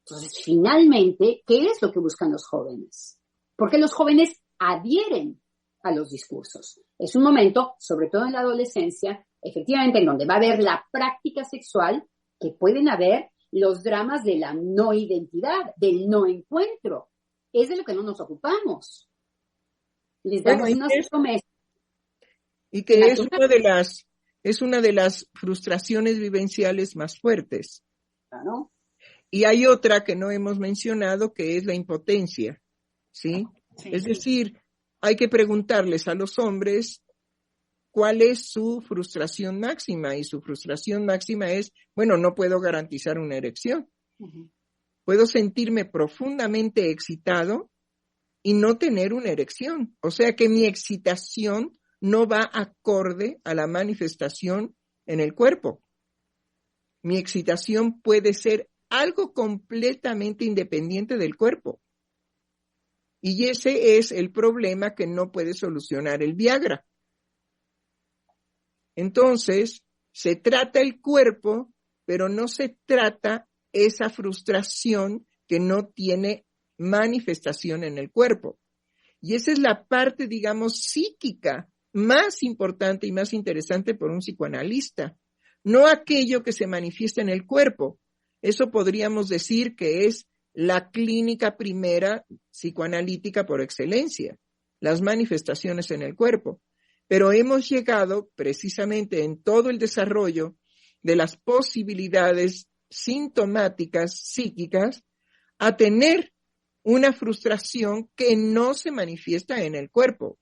Speaker 4: Entonces, finalmente, ¿qué es lo que buscan los jóvenes? Porque los jóvenes adhieren a los discursos. Es un momento, sobre todo en la adolescencia, efectivamente, en donde va a haber la práctica sexual, que pueden haber los dramas de la no identidad, del no encuentro. Es de lo que no nos ocupamos. Les damos unas promesas.
Speaker 6: Y que es una de las frustraciones vivenciales más fuertes.
Speaker 4: ¿No?
Speaker 6: Y hay otra que no hemos mencionado, que es la impotencia, ¿sí?
Speaker 3: Sí.
Speaker 6: Es decir, hay que preguntarles a los hombres cuál es su frustración máxima, y su frustración máxima es, bueno, no puedo garantizar una erección.
Speaker 3: Uh-huh.
Speaker 6: Puedo sentirme profundamente excitado y no tener una erección. O sea que mi excitación no va acorde a la manifestación en el cuerpo. Mi excitación puede ser algo completamente independiente del cuerpo. Y ese es el problema que no puede solucionar el Viagra. Entonces, se trata el cuerpo, pero no se trata esa frustración que no tiene manifestación en el cuerpo. Y esa es la parte, digamos, psíquica más importante y más interesante por un psicoanalista. No aquello que se manifiesta en el cuerpo. Eso podríamos decir que es la clínica primera psicoanalítica por excelencia, las manifestaciones en el cuerpo. Pero hemos llegado precisamente en todo el desarrollo de las posibilidades sintomáticas psíquicas a tener una frustración que no se manifiesta en el cuerpo,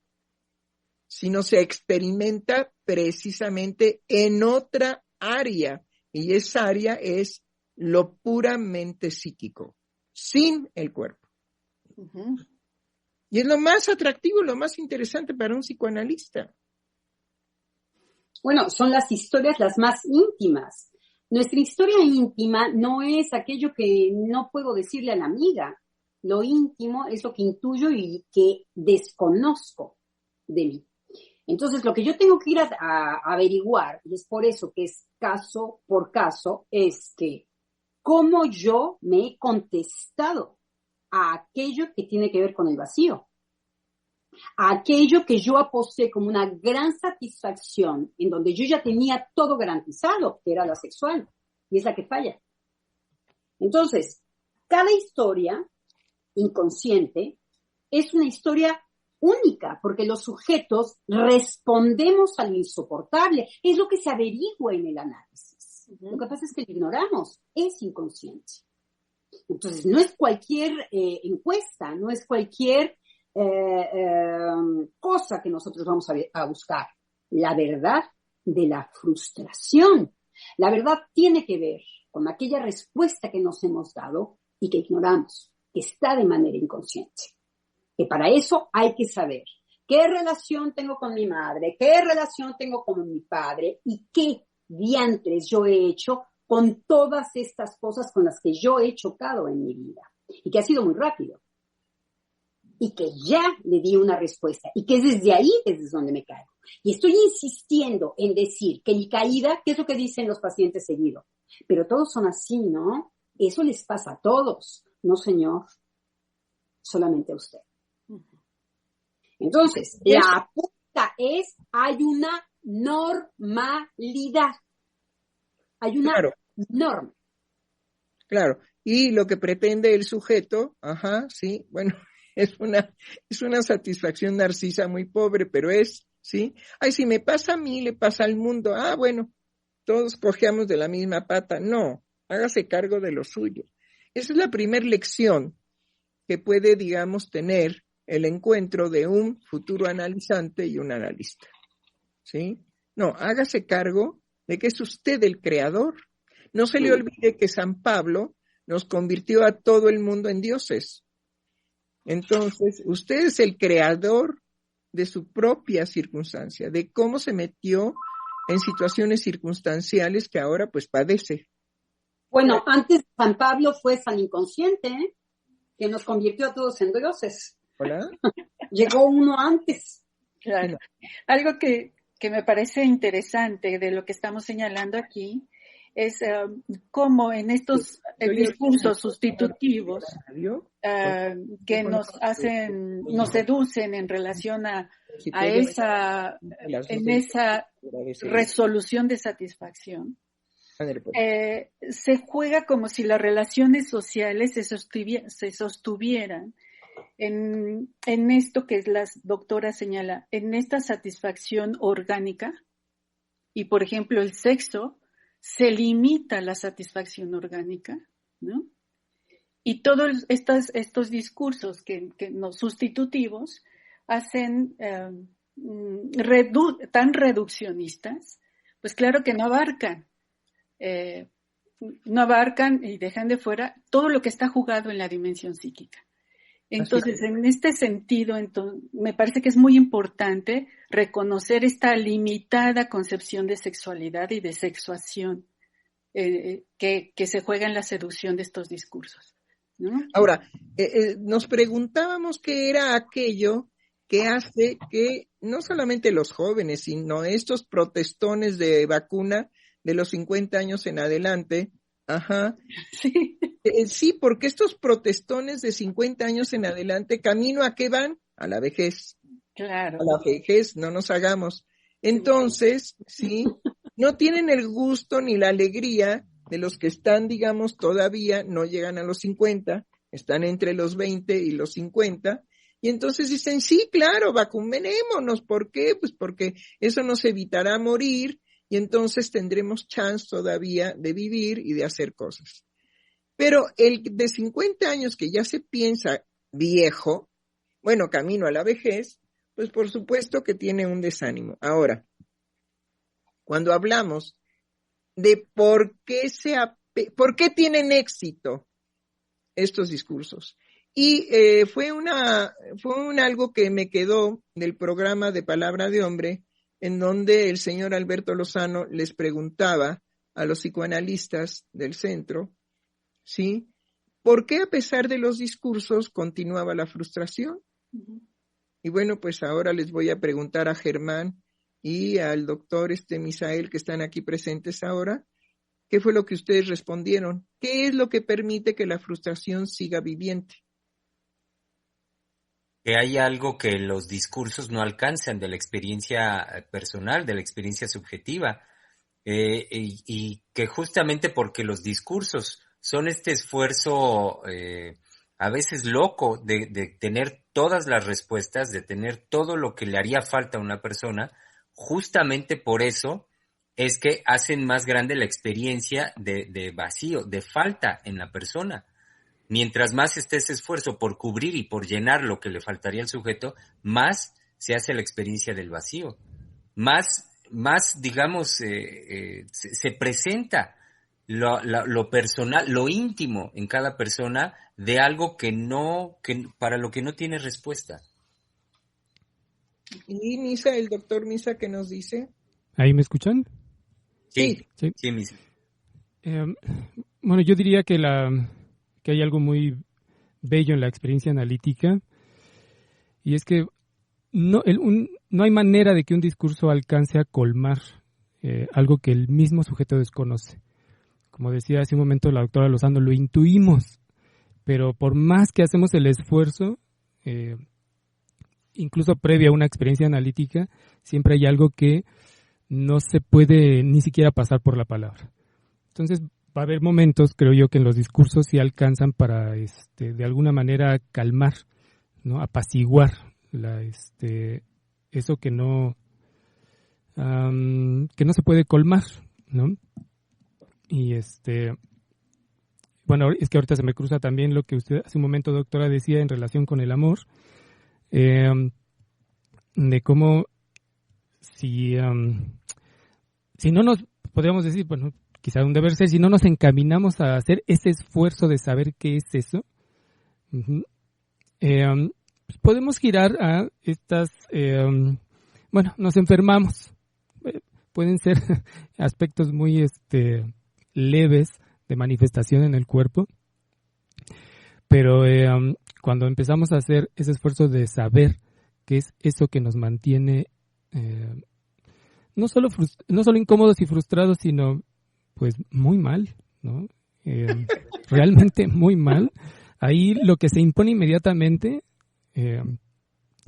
Speaker 6: sino se experimenta precisamente en otra área, y esa área es lo puramente psíquico, sin el cuerpo.
Speaker 3: Uh-huh.
Speaker 6: Y es lo más atractivo, lo más interesante para un psicoanalista.
Speaker 4: Bueno, son las historias las más íntimas. Nuestra historia íntima no es aquello que no puedo decirle a la amiga. Lo íntimo es lo que intuyo y que desconozco de mí. Entonces, lo que yo tengo que ir a averiguar, y es por eso que es caso por caso, es que cómo yo me he contestado a aquello que tiene que ver con el vacío. a aquello que yo aposté como una gran satisfacción, en donde yo ya tenía todo garantizado, que era la sexual, y es la que falla. Entonces, cada historia inconsciente es una historia única, porque los sujetos respondemos a lo insoportable. Es lo que se averigua en el análisis. Lo que pasa es que lo ignoramos, es inconsciente. Entonces, no es cualquier encuesta, no es cualquier cosa que nosotros vamos a buscar. La verdad de la frustración. La verdad tiene que ver con aquella respuesta que nos hemos dado y que ignoramos, que está de manera inconsciente. Que para eso hay que saber qué relación tengo con mi madre, qué relación tengo con mi padre y qué diantres yo he hecho con todas estas cosas con las que yo he chocado en mi vida. Y que ha sido muy rápido. Y que ya le di una respuesta. Y que es desde ahí desde donde me caigo. Y estoy insistiendo en decir que mi caída, ¿qué es lo que dicen los pacientes seguido? Pero todos son así, ¿no? Eso les pasa a todos. No, señor. Solamente a usted. Entonces, la apuesta es, hay una normalidad. Hay una norma.
Speaker 6: Claro. Y lo que pretende el sujeto, sí, bueno, es una satisfacción narcisa muy pobre, pero ¿sí? Ay, si me pasa a mí, le pasa al mundo. Bueno, todos cojeamos de la misma pata. No, hágase cargo de lo suyo. Esa es la primera lección que puede, digamos, tener el encuentro de un futuro analizante y un analista. ¿Sí? No, hágase cargo de que es usted el creador. No se le olvide que San Pablo nos convirtió a todo el mundo en dioses. Entonces, usted es el creador de su propia circunstancia, de cómo se metió en situaciones circunstanciales que ahora pues padece.
Speaker 4: Bueno, antes San Pablo fue San Inconsciente, que nos convirtió a todos en dioses.
Speaker 6: ¿Hola?
Speaker 4: Llegó uno antes.
Speaker 3: Claro. Algo que me parece interesante de lo que estamos señalando aquí es cómo en estos discursos sustitutivos que nos seducen en relación a esa resolución de satisfacción, se juega como si las relaciones sociales se sostuvieran en esto que la doctora señala, en esta satisfacción orgánica, y por ejemplo el sexo se limita a la satisfacción orgánica, ¿no? Y todos estos discursos que nos sustitutivos hacen tan reduccionistas, pues claro que no abarcan y dejan de fuera todo lo que está jugado en la dimensión psíquica. Entonces, en este sentido, me parece que es muy importante reconocer esta limitada concepción de sexualidad y de sexuación que se juega en la seducción de estos discursos, ¿no?
Speaker 6: Ahora, nos preguntábamos qué era aquello que hace que no solamente los jóvenes, sino estos protestones de vacuna de los 50 años en adelante,
Speaker 3: sí.
Speaker 6: Sí, porque estos protestones de 50 años en adelante, ¿camino a qué van? A la vejez.
Speaker 3: Claro.
Speaker 6: A la vejez, no nos hagamos. Entonces, sí, no tienen el gusto ni la alegría de los que están, digamos, todavía no llegan a los 50, están entre los 20 y los 50, y entonces dicen, sí, claro, vacunémonos. ¿Por qué? Pues porque eso nos evitará morir, y entonces tendremos chance todavía de vivir y de hacer cosas. Pero el de 50 años que ya se piensa viejo, bueno, camino a la vejez, pues por supuesto que tiene un desánimo. Ahora, cuando hablamos de por qué tienen éxito estos discursos, y fue algo que me quedó del programa de Palabra de Hombre, en donde el señor Alberto Lozano les preguntaba a los psicoanalistas del centro, ¿sí? ¿Por qué a pesar de los discursos continuaba la frustración? Uh-huh. Y bueno, pues ahora les voy a preguntar a Germán y al doctor Misael, que están aquí presentes ahora, ¿qué fue lo que ustedes respondieron? ¿Qué es lo que permite que la frustración siga viviente?
Speaker 1: que hay algo que los discursos no alcanzan de la experiencia personal, de la experiencia subjetiva, y que justamente porque los discursos son este esfuerzo a veces loco de tener todas las respuestas, de tener todo lo que le haría falta a una persona, justamente por eso es que hacen más grande la experiencia de vacío, de falta en la persona. Mientras más esté ese esfuerzo por cubrir y por llenar lo que le faltaría al sujeto, más se hace la experiencia del vacío. Más digamos, se presenta lo personal, lo íntimo en cada persona de algo que para lo que no tiene respuesta.
Speaker 6: ¿Y Misa, el doctor Misa, qué nos dice?
Speaker 7: ¿Ahí me escuchan?
Speaker 1: Sí, Misa.
Speaker 7: Bueno, yo diría que hay algo muy bello en la experiencia analítica, y es que no hay manera de que un discurso alcance a colmar algo que el mismo sujeto desconoce. Como decía hace un momento la doctora Lozano, lo intuimos, pero por más que hacemos el esfuerzo, incluso previo a una experiencia analítica, siempre hay algo que no se puede ni siquiera pasar por la palabra. Entonces, va a haber momentos, creo yo, que en los discursos sí alcanzan para, de alguna manera, calmar, ¿no? Apaciguar eso que no se puede colmar, ¿no? Y bueno, es que ahorita se me cruza también lo que usted hace un momento, doctora, decía en relación con el amor, de cómo si no nos, podríamos decir, bueno, quizá un deber ser, si no nos encaminamos a hacer ese esfuerzo de saber qué es eso, pues podemos girar a estas, bueno, nos enfermamos. Pueden ser aspectos muy leves de manifestación en el cuerpo, pero cuando empezamos a hacer ese esfuerzo de saber qué es eso que nos mantiene no solo incómodos y frustrados, sino pues muy mal, ¿no? Realmente muy mal. Ahí lo que se impone inmediatamente, yo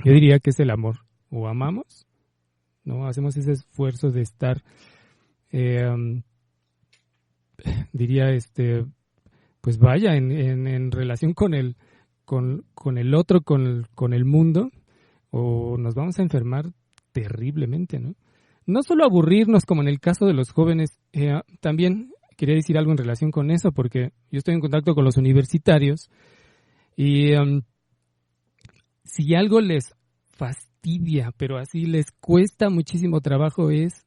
Speaker 7: diría que es el amor. O amamos, ¿no? Hacemos ese esfuerzo de estar, diría, pues vaya, en relación con el otro, con el mundo, o nos vamos a enfermar terriblemente, ¿no? No solo aburrirnos, como en el caso de los jóvenes, también quería decir algo en relación con eso, porque yo estoy en contacto con los universitarios y si algo les fastidia, pero así les cuesta muchísimo trabajo es,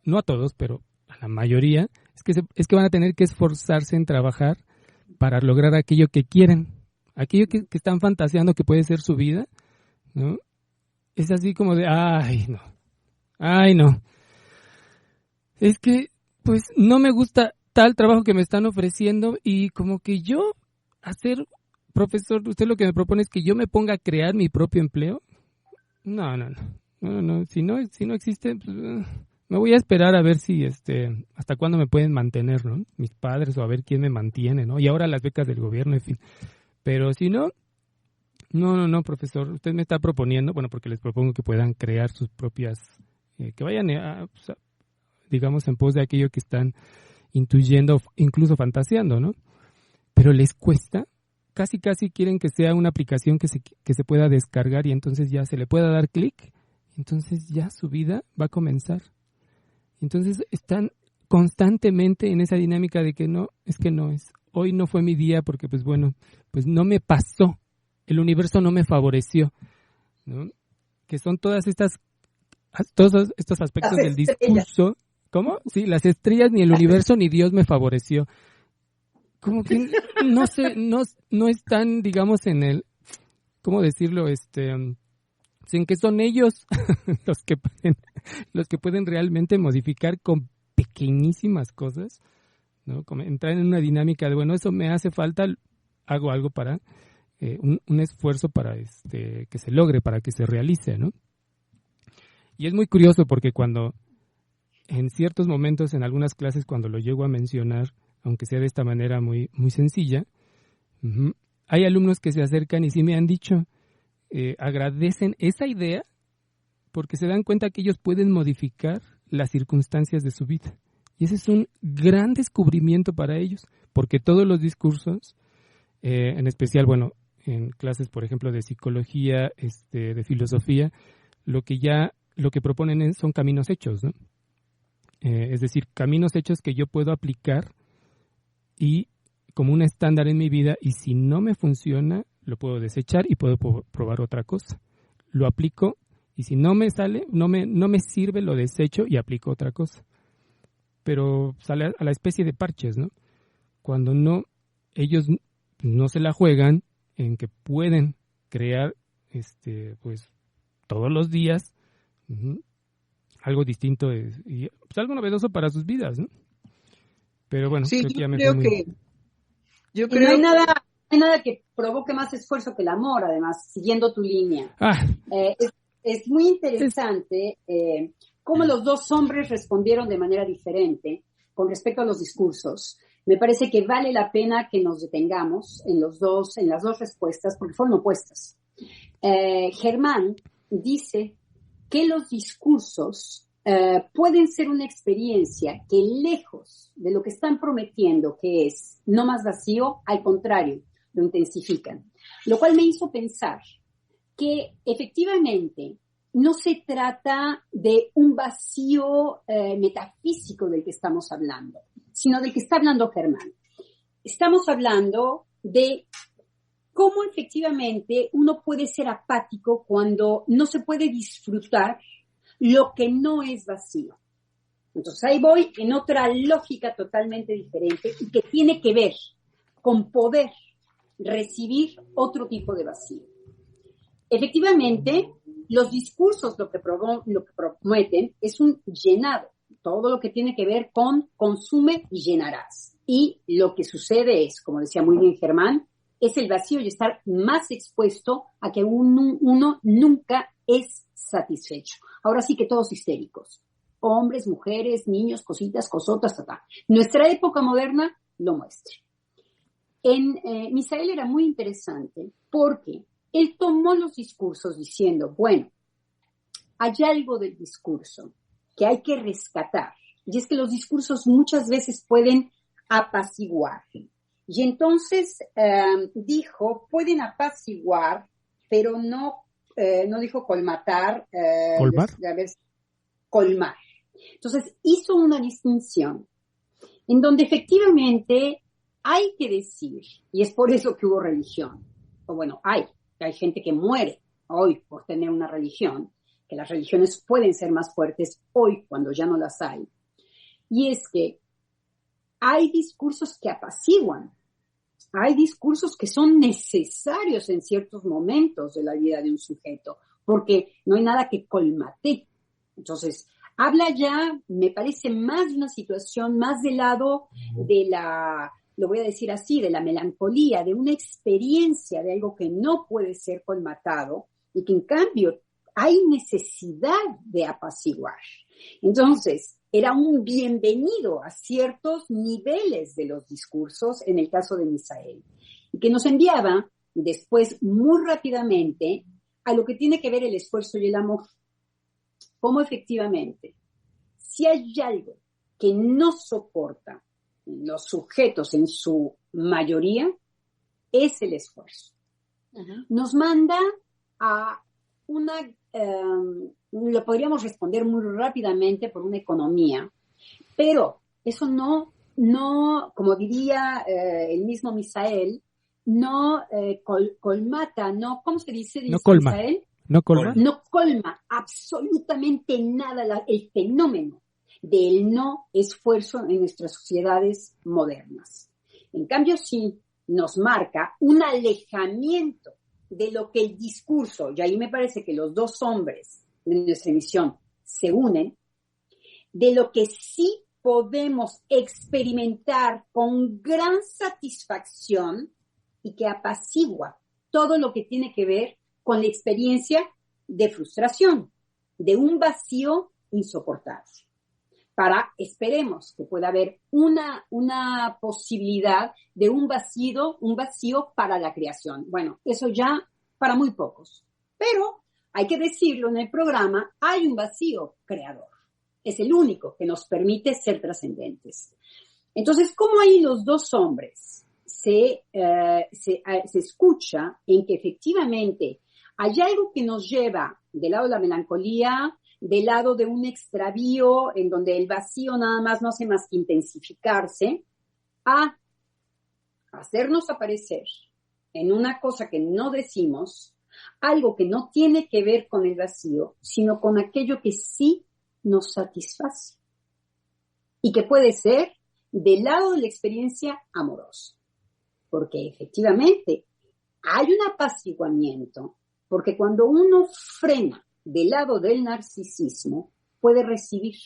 Speaker 7: no a todos, pero a la mayoría, es que van a tener que esforzarse en trabajar para lograr aquello que quieren, aquello que están fantaseando que puede ser su vida, ¿no? Es así como de, ay no, es que pues no me gusta tal trabajo que me están ofreciendo y como que yo hacer, profesor, usted lo que me propone es que yo me ponga a crear mi propio empleo. No, si no existe, pues, me voy a esperar a ver si hasta cuándo me pueden mantener, ¿no? Mis padres, o a ver quién me mantiene, ¿no? Y ahora las becas del gobierno, en fin. Pero si no, no, profesor, usted me está proponiendo, bueno, porque les propongo que puedan crear sus propias, que vayan, digamos, en pos de aquello que están intuyendo, incluso fantaseando, ¿no? Pero les cuesta, casi quieren que sea una aplicación que se pueda descargar y entonces ya se le pueda dar clic, entonces ya su vida va a comenzar. Entonces están constantemente en esa dinámica de que hoy no fue mi día porque pues bueno, pues no me pasó, el universo no me favoreció, ¿no? Que son todos estos aspectos del discurso. ¿Cómo? Sí, las estrellas, ni el universo, ni Dios me favoreció. Como que no están, digamos, en el, ¿cómo decirlo? En que son ellos los que pueden realmente modificar con pequeñísimas cosas, ¿no? Como entrar en una dinámica de, bueno, eso me hace falta, hago algo para, un esfuerzo para que se logre, para que se realice, ¿no? Y es muy curioso porque cuando, en ciertos momentos, en algunas clases, cuando lo llego a mencionar, aunque sea de esta manera muy, muy sencilla, hay alumnos que se acercan y sí me han dicho, agradecen esa idea porque se dan cuenta que ellos pueden modificar las circunstancias de su vida. Y ese es un gran descubrimiento para ellos, porque todos los discursos, en especial, bueno, en clases, por ejemplo, de psicología, de filosofía, lo que proponen son caminos hechos, ¿no? Es decir, caminos hechos que yo puedo aplicar y como un estándar en mi vida, y si no me funciona, lo puedo desechar y puedo probar otra cosa. Lo aplico y si no me sale, no me sirve, lo desecho y aplico otra cosa. Pero sale a la especie de parches, ¿no? Cuando ellos no se la juegan en que pueden crear, pues, todos los días algo distinto y pues, algo novedoso para sus vidas, ¿no? Pero bueno,
Speaker 6: sí,
Speaker 7: creo que ya me
Speaker 6: creo
Speaker 7: fui
Speaker 6: que yo
Speaker 4: Y
Speaker 6: creo
Speaker 4: no hay nada que provoque más esfuerzo que el amor, además, siguiendo tu línea. Es muy interesante cómo los dos hombres respondieron de manera diferente con respecto a los discursos. Me parece que vale la pena que nos detengamos en las dos respuestas, porque fueron opuestas. Germán dice que los discursos pueden ser una experiencia que, lejos de lo que están prometiendo, que es no más vacío, al contrario, lo intensifican. Lo cual me hizo pensar que efectivamente no se trata de un vacío metafísico del que estamos hablando, sino del que está hablando Germán. Estamos hablando de cómo efectivamente uno puede ser apático cuando no se puede disfrutar lo que no es vacío. Entonces ahí voy en otra lógica totalmente diferente y que tiene que ver con poder recibir otro tipo de vacío. Efectivamente, los discursos lo que prometen es un llenado, todo lo que tiene que ver con consume y llenarás. Y lo que sucede es, como decía muy bien Germán, es el vacío y estar más expuesto a que uno nunca es satisfecho. Ahora sí que todos histéricos. Hombres, mujeres, niños, cositas, cosotas, Nuestra época moderna lo muestra. Misael era muy interesante porque él tomó los discursos diciendo, bueno, hay algo del discurso que hay que rescatar. Y es que los discursos muchas veces pueden apaciguar. Y entonces dijo, pueden apaciguar, pero no dijo colmatar.
Speaker 7: ¿Colmar?
Speaker 4: Colmar. Entonces hizo una distinción en donde efectivamente hay que decir, y es por eso que hubo religión, o bueno, hay gente que muere hoy por tener una religión, que las religiones pueden ser más fuertes hoy cuando ya no las hay, y es que hay discursos que apaciguan, hay discursos que son necesarios en ciertos momentos de la vida de un sujeto, porque no hay nada que colmate. Entonces, habla ya, me parece, más de una situación, más del lado de lo voy a decir así, de la melancolía, de una experiencia de algo que no puede ser colmatado y que en cambio hay necesidad de apaciguar. Entonces, era un bienvenido a ciertos niveles de los discursos en el caso de Misael, y que nos enviaba después muy rápidamente a lo que tiene que ver el esfuerzo y el amor. Cómo efectivamente, si hay algo que no soporta los sujetos en su mayoría, es el esfuerzo. Uh-huh. Nos manda a lo podríamos responder muy rápidamente por una economía, pero eso no, como diría el mismo Misael, no colmata, no, ¿cómo se dice?
Speaker 7: No colma.
Speaker 4: Misael?
Speaker 7: No colma.
Speaker 4: No colma absolutamente nada el fenómeno del no esfuerzo en nuestras sociedades modernas. En cambio, sí nos marca un alejamiento de lo que el discurso, y ahí me parece que los dos hombres de nuestra emisión se unen, de lo que sí podemos experimentar con gran satisfacción y que apacigua todo lo que tiene que ver con la experiencia de frustración, de un vacío insoportable. Esperemos que pueda haber una posibilidad de un vacío para la creación. Bueno, eso ya para muy pocos, Pero, hay que decirlo en el programa, hay un vacío creador. Es el único que nos permite ser trascendentes. Entonces, ¿cómo ahí los dos hombres se escucha en que efectivamente hay algo que nos lleva del lado de la melancolía, del lado de un extravío en donde el vacío nada más no hace más que intensificarse, a hacernos aparecer en una cosa que no decimos, algo que no tiene que ver con el vacío, sino con aquello que sí nos satisface y que puede ser del lado de la experiencia amorosa, porque efectivamente hay un apaciguamiento, porque cuando uno frena del lado del narcisismo, puede recibir.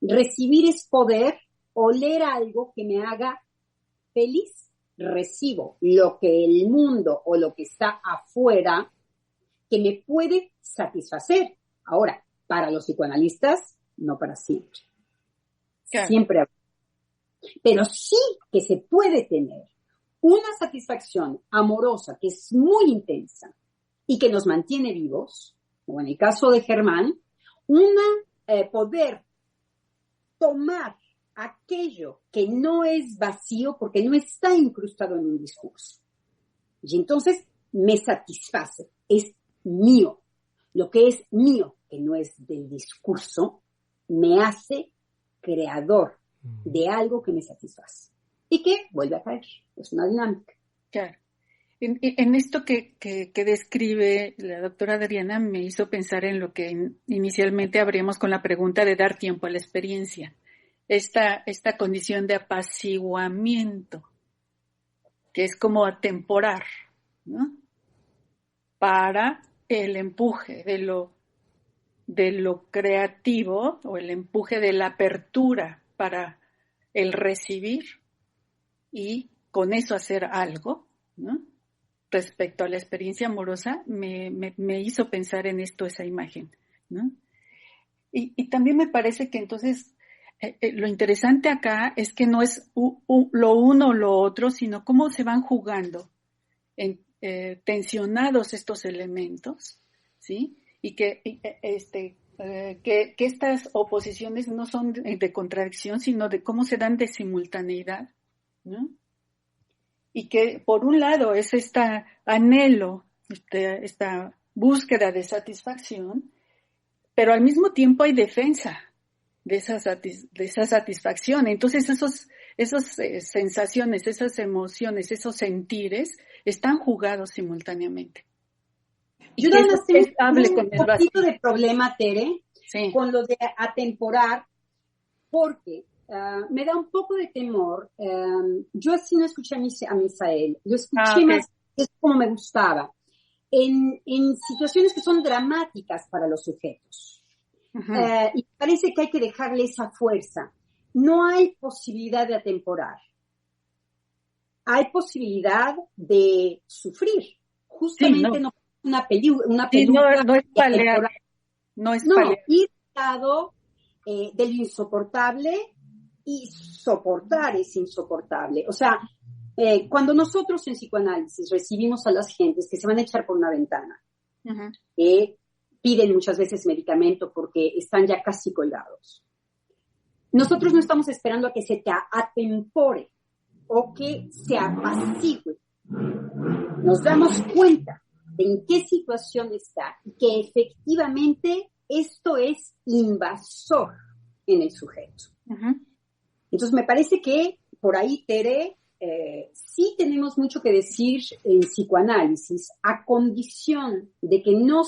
Speaker 4: Recibir es poder oler algo que me haga feliz. Recibo lo que el mundo o lo que está afuera que me puede satisfacer. Ahora, para los psicoanalistas, no para siempre. Claro. Siempre. Pero sí que se puede tener una satisfacción amorosa que es muy intensa y que nos mantiene vivos, como en el caso de Germán, poder tomar aquello que no es vacío porque no está incrustado en un discurso. Y entonces me satisface, es mío. Lo que es mío, que no es del discurso, me hace creador de algo que me satisface. Y que vuelve a caer. Es una dinámica.
Speaker 3: Claro. En esto que describe la doctora Adriana me hizo pensar en lo que inicialmente abrimos con la pregunta de dar tiempo a la experiencia. Esta condición de apaciguamiento, que es como atemporar, ¿no? Para el empuje de lo creativo o el empuje de la apertura para el recibir y con eso hacer algo, ¿no? Respecto a la experiencia amorosa, me hizo pensar en esto, esa imagen, ¿no? Y también me parece que entonces lo interesante acá es que no es lo uno o lo otro, sino cómo se van jugando tensionados estos elementos, ¿sí? Y que estas oposiciones no son de contradicción, sino de cómo se dan de simultaneidad, ¿no? Y que por un lado es este anhelo, esta búsqueda de satisfacción, pero al mismo tiempo hay defensa de esa satisfacción. Entonces esas sensaciones, esas emociones, esos sentires están jugados simultáneamente.
Speaker 4: Yo nada más tengo un poquito de problema, Tere, sí, con lo de atemporar, porque me da un poco de temor. Yo así no escuché a Misael, lo escuché más, es como me gustaba, en situaciones que son dramáticas para los sujetos. Y parece que hay que dejarle esa fuerza. No hay posibilidad de atemporar. Hay posibilidad de sufrir. Justamente sí, no una película.
Speaker 3: Sí, no es paliar. No es paliar.
Speaker 4: Ir al lado de lo insoportable y soportar es insoportable. O sea, cuando nosotros en psicoanálisis recibimos a las gentes que se van a echar por una ventana, piden muchas veces medicamento porque están ya casi colgados. Nosotros no estamos esperando a que se te atempore o que se apacigüe. Nos damos cuenta de en qué situación está y que efectivamente esto es invasor en el sujeto. Entonces me parece que por ahí, Tere, sí tenemos mucho que decir en psicoanálisis, a condición de que no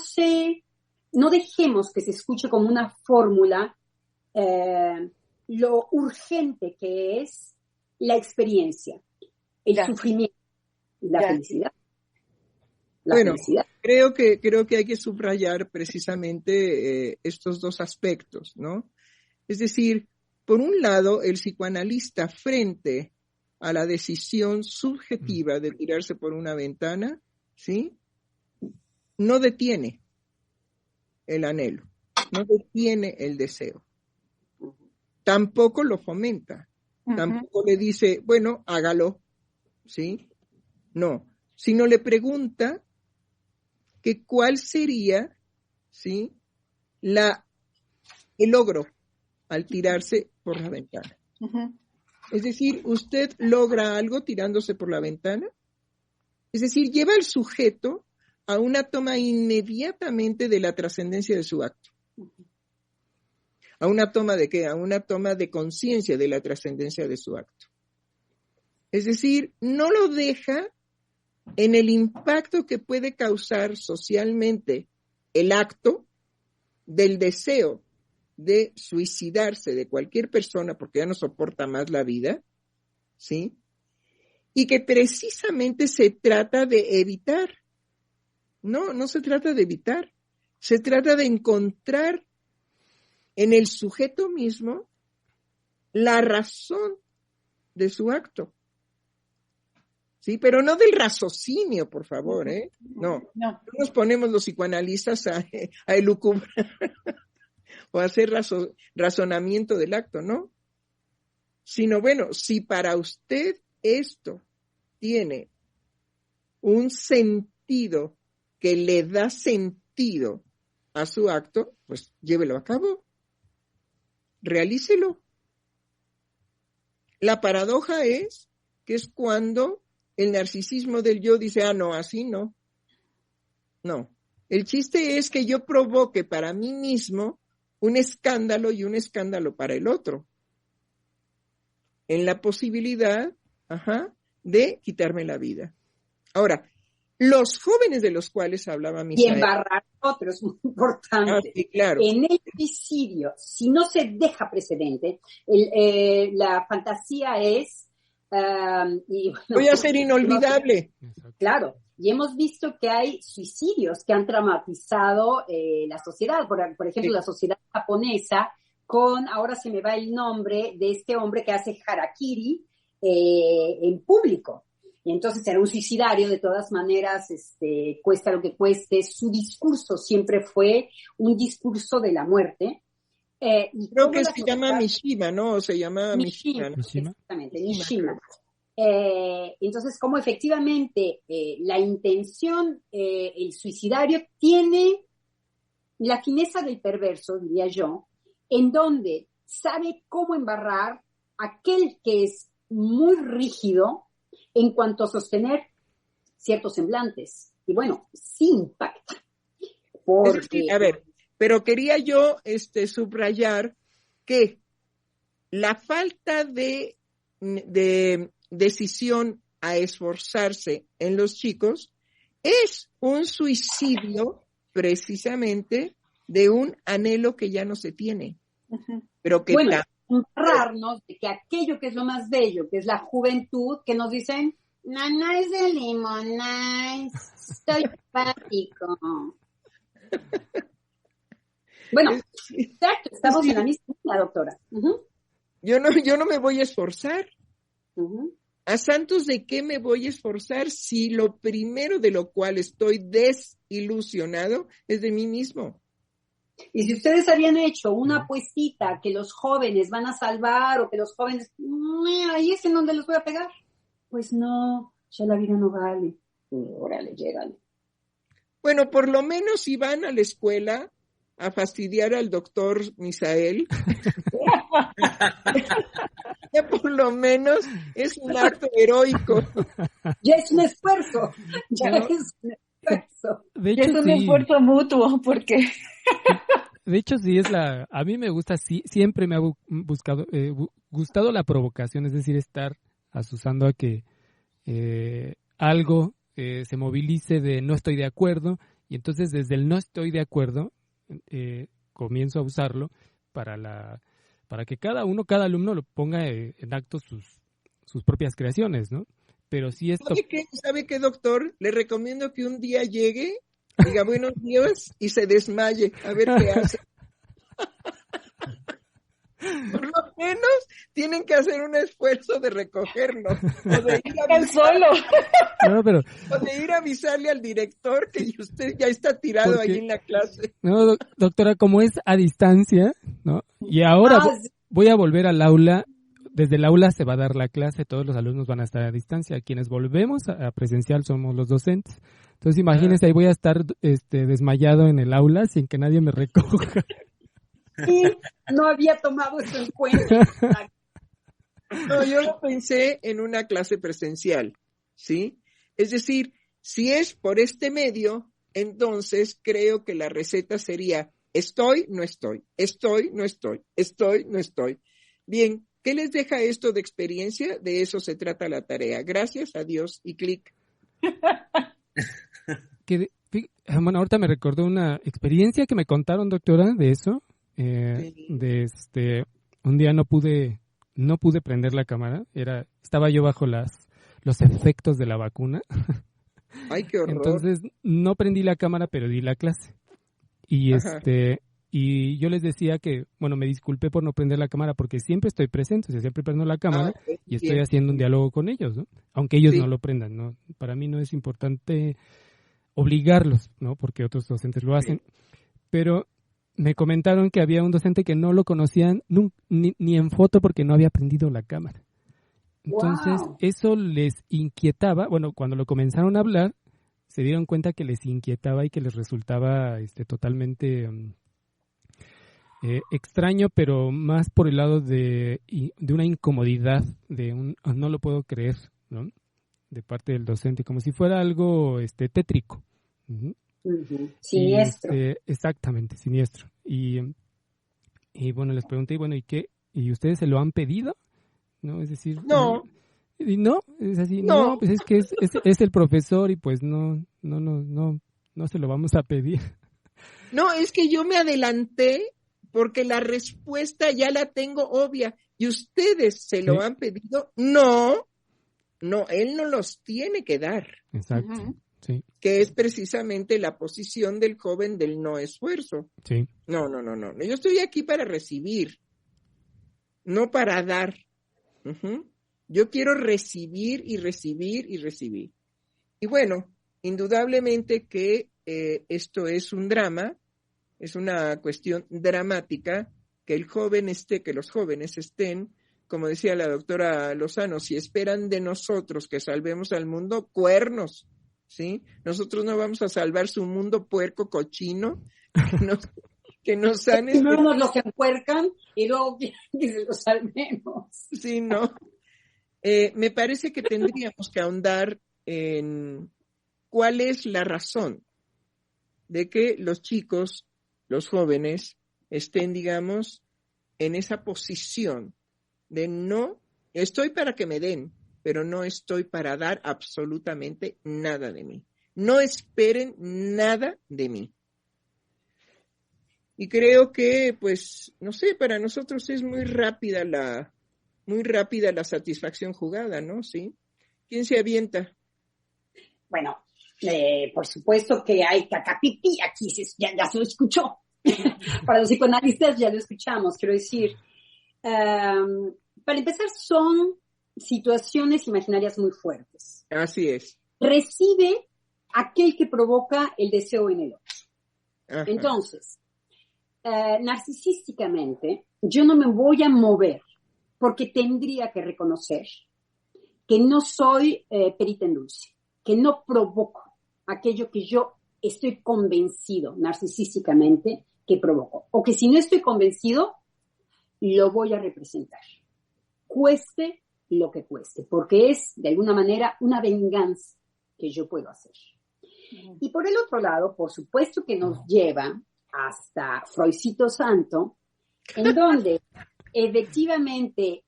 Speaker 4: dejemos que se escuche como una fórmula lo urgente que es la experiencia, el sufrimiento y la felicidad. Felicidad.
Speaker 6: Creo que hay que subrayar precisamente estos dos aspectos, ¿no? Es decir, por un lado, el psicoanalista frente a la decisión subjetiva de tirarse por una ventana, ¿sí? No detiene el anhelo, no detiene el deseo. Tampoco lo fomenta, tampoco le dice, bueno, hágalo, ¿sí? No, sino le pregunta que cuál sería, ¿sí?, el logro al tirarse por la ventana.
Speaker 3: Ujú.
Speaker 6: Es decir, usted logra algo tirándose por la ventana. Es decir, lleva al sujeto a una toma inmediatamente de la trascendencia de su acto. ¿A una toma de qué? A una toma de conciencia de la trascendencia de su acto. Es decir, no lo deja en el impacto que puede causar socialmente el acto del deseo de suicidarse de cualquier persona porque ya no soporta más la vida, ¿sí? Y que precisamente se trata de evitar. No se trata de evitar, se trata de encontrar en el sujeto mismo la razón de su acto. Sí, pero no del raciocinio, por favor, ¿eh? No nos ponemos los psicoanalistas a elucubrar o a hacer razonamiento del acto, ¿no? Sino, bueno, si para usted esto tiene un sentido que le da sentido a su acto, pues llévelo a cabo, realícelo. La paradoja es que es cuando el narcisismo del yo dice, no, así no. No, el chiste es que yo provoque para mí mismo un escándalo y un escándalo para el otro. En la posibilidad, de quitarme la vida. Ahora, los jóvenes de los cuales hablaba Misael.
Speaker 4: Y embarrar a otros, muy importante.
Speaker 6: Sí, claro.
Speaker 4: En el suicidio, si no se deja precedente, la fantasía es...
Speaker 6: voy a ser inolvidable.
Speaker 4: Claro, y hemos visto que hay suicidios que han traumatizado la sociedad. Por ejemplo, sí. La sociedad japonesa, ahora se me va el nombre de este hombre que hace harakiri en público. Y entonces era un suicidario, de todas maneras, cuesta lo que cueste. Su discurso siempre fue un discurso de la muerte.
Speaker 6: Creo que se llama Mishima, ¿no? Se llama Mishima.
Speaker 4: Exactamente, Mishima. Entonces, como efectivamente la intención, el suicidario tiene la fineza del perverso, diría yo, en donde sabe cómo embarrar aquel que es muy rígido en cuanto a sostener ciertos semblantes. Y bueno, sí impacta. Porque...
Speaker 6: A ver, pero quería yo subrayar que la falta de decisión a esforzarse en los chicos es un suicidio precisamente de un anhelo que ya no se tiene.
Speaker 3: Uh-huh.
Speaker 6: Pero que
Speaker 4: embarrarnos de que aquello que es lo más bello, que es la juventud, que nos dicen, no es de limón, estoy pático. Bueno, exacto, estamos en la misma línea, doctora. Uh-huh.
Speaker 6: Yo no me voy a esforzar. Uh-huh. ¿A santos de qué me voy a esforzar si lo primero de lo cual estoy desilusionado es de mí mismo?
Speaker 4: Y si ustedes habían hecho una apuestita que los jóvenes van a salvar o que los jóvenes, ahí es en donde los voy a pegar. Pues no, ya la vida no vale. Órale, llégale.
Speaker 6: Bueno, por lo menos si van a la escuela a fastidiar al doctor Misael, ya por lo menos es un acto heroico.
Speaker 4: Ya es un esfuerzo.
Speaker 7: De hecho,
Speaker 3: es un esfuerzo mutuo, porque...
Speaker 7: De hecho, sí a mí me gusta, sí, siempre me ha gustado la provocación, es decir, estar asusando a que algo se movilice de no estoy de acuerdo, y entonces desde el no estoy de acuerdo comienzo a usarlo para que cada alumno lo ponga en acto sus propias creaciones, ¿no? Pero sí esto...
Speaker 6: ¿Sabe qué, doctor? Le recomiendo que un día llegue, diga buenos días y se desmaye, a ver qué hace. Por lo menos tienen que hacer un esfuerzo de recogerlo. O de ir a avisarle al director que usted ya está tirado ahí en la clase.
Speaker 7: No, doctora, como es a distancia, ¿no? Y ahora voy a volver al aula. Desde el aula se va a dar la clase, todos los alumnos van a estar a distancia. Quienes volvemos a presencial somos los docentes. Entonces imagínense, ahí voy a estar desmayado en el aula sin que nadie me recoja.
Speaker 4: Sí, no había tomado eso en cuenta.
Speaker 6: No, yo lo pensé en una clase presencial, ¿sí? Es decir, si es por este medio, entonces creo que la receta sería estoy, no estoy, estoy, no estoy, estoy, no estoy. Bien, ¿qué les deja esto de experiencia? De eso se trata la tarea. Gracias a Dios y clic.
Speaker 7: Bueno, ahorita me recordó una experiencia que me contaron, doctora, de eso.
Speaker 6: Sí.
Speaker 7: Un día no pude prender la cámara. Estaba yo bajo los efectos de la vacuna.
Speaker 6: Ay, qué horror.
Speaker 7: Entonces no prendí la cámara, pero di la clase. Y
Speaker 6: Ajá.
Speaker 7: y yo les decía que, bueno, me disculpé por no prender la cámara porque siempre estoy presente, o sea, siempre prendo la cámara y estoy haciendo un diálogo con ellos, ¿no? Aunque ellos no lo prendan, ¿no? Para mí no es importante obligarlos, ¿no? Porque otros docentes lo hacen. Pero me comentaron que había un docente que no lo conocían ni en foto porque no había prendido la cámara. Entonces, eso les inquietaba. Bueno, cuando lo comenzaron a hablar, se dieron cuenta que les inquietaba y que les resultaba totalmente extraño, pero más por el lado de una incomodidad, no lo puedo creer, ¿no? De parte del docente, como si fuera algo tétrico. Uh-huh.
Speaker 4: Uh-huh. Siniestro.
Speaker 7: Exactamente, siniestro. Y bueno, les pregunté, bueno, ¿y qué? ¿Y ustedes se lo han pedido? ¿No? Es decir,
Speaker 6: no.
Speaker 7: ¿Y no? Es así, no, pues es que es el profesor y pues no se lo vamos a pedir.
Speaker 6: No, es que yo me adelanté porque la respuesta ya la tengo obvia. ¿Y ustedes se lo han pedido? No, él no los tiene que dar.
Speaker 7: Exacto. Uh-huh. Sí.
Speaker 6: Que es precisamente la posición del joven del no esfuerzo.
Speaker 7: Sí.
Speaker 6: No. Yo estoy aquí para recibir, no para dar. Uh-huh. Yo quiero recibir y recibir y recibir. Y bueno, indudablemente que esto es un drama, es una cuestión dramática, que los jóvenes estén, como decía la doctora Lozano, si esperan de nosotros que salvemos al mundo, cuernos, ¿sí? Nosotros no vamos a salvar su mundo puerco, cochino, que nos han...
Speaker 4: Primero nos los empuercan y luego que se los salvemos.
Speaker 6: Sí, ¿no? Me parece que tendríamos que ahondar en cuál es la razón de que los chicos, los jóvenes, estén, digamos, en esa posición de no, estoy para que me den, pero no estoy para dar absolutamente nada de mí. No esperen nada de mí. Y creo que, pues, no sé, para nosotros es muy rápida la satisfacción jugada, ¿no? ¿Sí? ¿Quién se avienta?
Speaker 4: Bueno, por supuesto que hay cacapipi, aquí ya se lo escuchó. Para los psicoanalistas ya lo escuchamos, quiero decir. Para empezar, son situaciones imaginarias muy fuertes.
Speaker 6: Así es.
Speaker 4: Recibe aquel que provoca el deseo en el otro. Ajá. Entonces, narcisísticamente, yo no me voy a mover porque tendría que reconocer que no soy perita en dulce, que no provoco aquello que yo estoy convencido narcisísticamente que provoco. O que si no estoy convencido, lo voy a representar. Cueste lo que cueste, porque es, de alguna manera, una venganza que yo puedo hacer. Y por el otro lado, por supuesto que nos lleva hasta Freudcito Santo, en donde efectivamente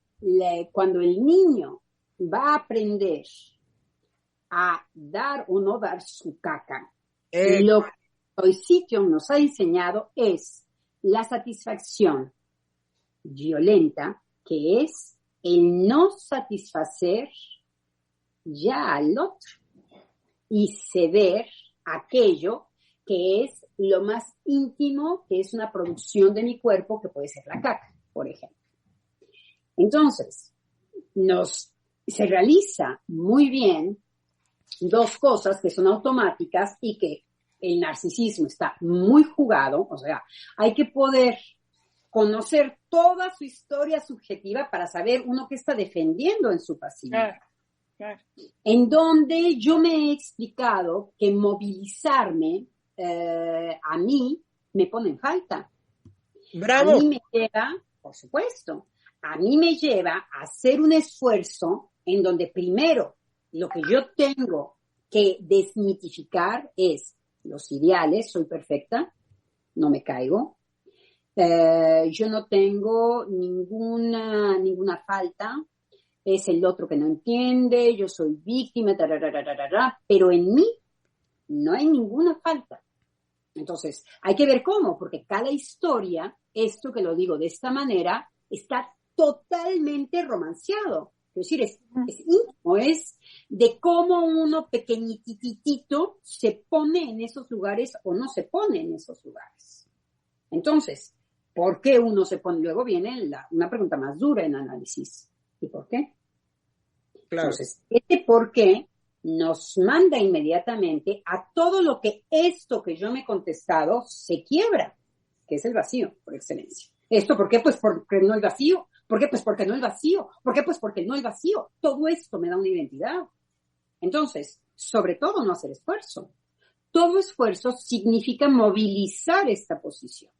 Speaker 4: cuando el niño va a aprender a dar o no dar su caca, lo que Freudcito nos ha enseñado es la satisfacción violenta, que es el no satisfacer ya al otro y ceder aquello que es lo más íntimo, que es una producción de mi cuerpo, que puede ser la caca, por ejemplo. Entonces, se realiza muy bien dos cosas que son automáticas y que el narcisismo está muy jugado, o sea, hay que poder conocer toda su historia subjetiva para saber uno qué está defendiendo en su pasividad.
Speaker 3: Claro.
Speaker 4: En donde yo me he explicado que movilizarme a mí me pone en falta.
Speaker 6: ¡Bravo!
Speaker 4: A mí me lleva, por supuesto, a mí me lleva a hacer un esfuerzo en donde primero lo que yo tengo que desmitificar es los ideales, soy perfecta, no me caigo, yo no tengo ninguna falta, es el otro que no entiende, yo soy víctima, pero en mí no hay ninguna falta. Entonces, hay que ver cómo, porque cada historia, esto que lo digo de esta manera, está totalmente romanceado. Es decir, es íntimo, es de cómo uno pequeñititito se pone en esos lugares o no se pone en esos lugares. Entonces, ¿por qué uno se pone? Luego viene una pregunta más dura en análisis. ¿Y por qué?
Speaker 6: Claro.
Speaker 4: Entonces, este por qué nos manda inmediatamente a todo lo que esto que yo me he contestado se quiebra, que es el vacío por excelencia. ¿Esto por qué? Pues porque no hay vacío. ¿Por qué? Pues porque no hay vacío. ¿Por qué? Pues porque no hay vacío. Todo esto me da una identidad. Entonces, sobre todo no hacer esfuerzo. Todo esfuerzo significa movilizar esta posición,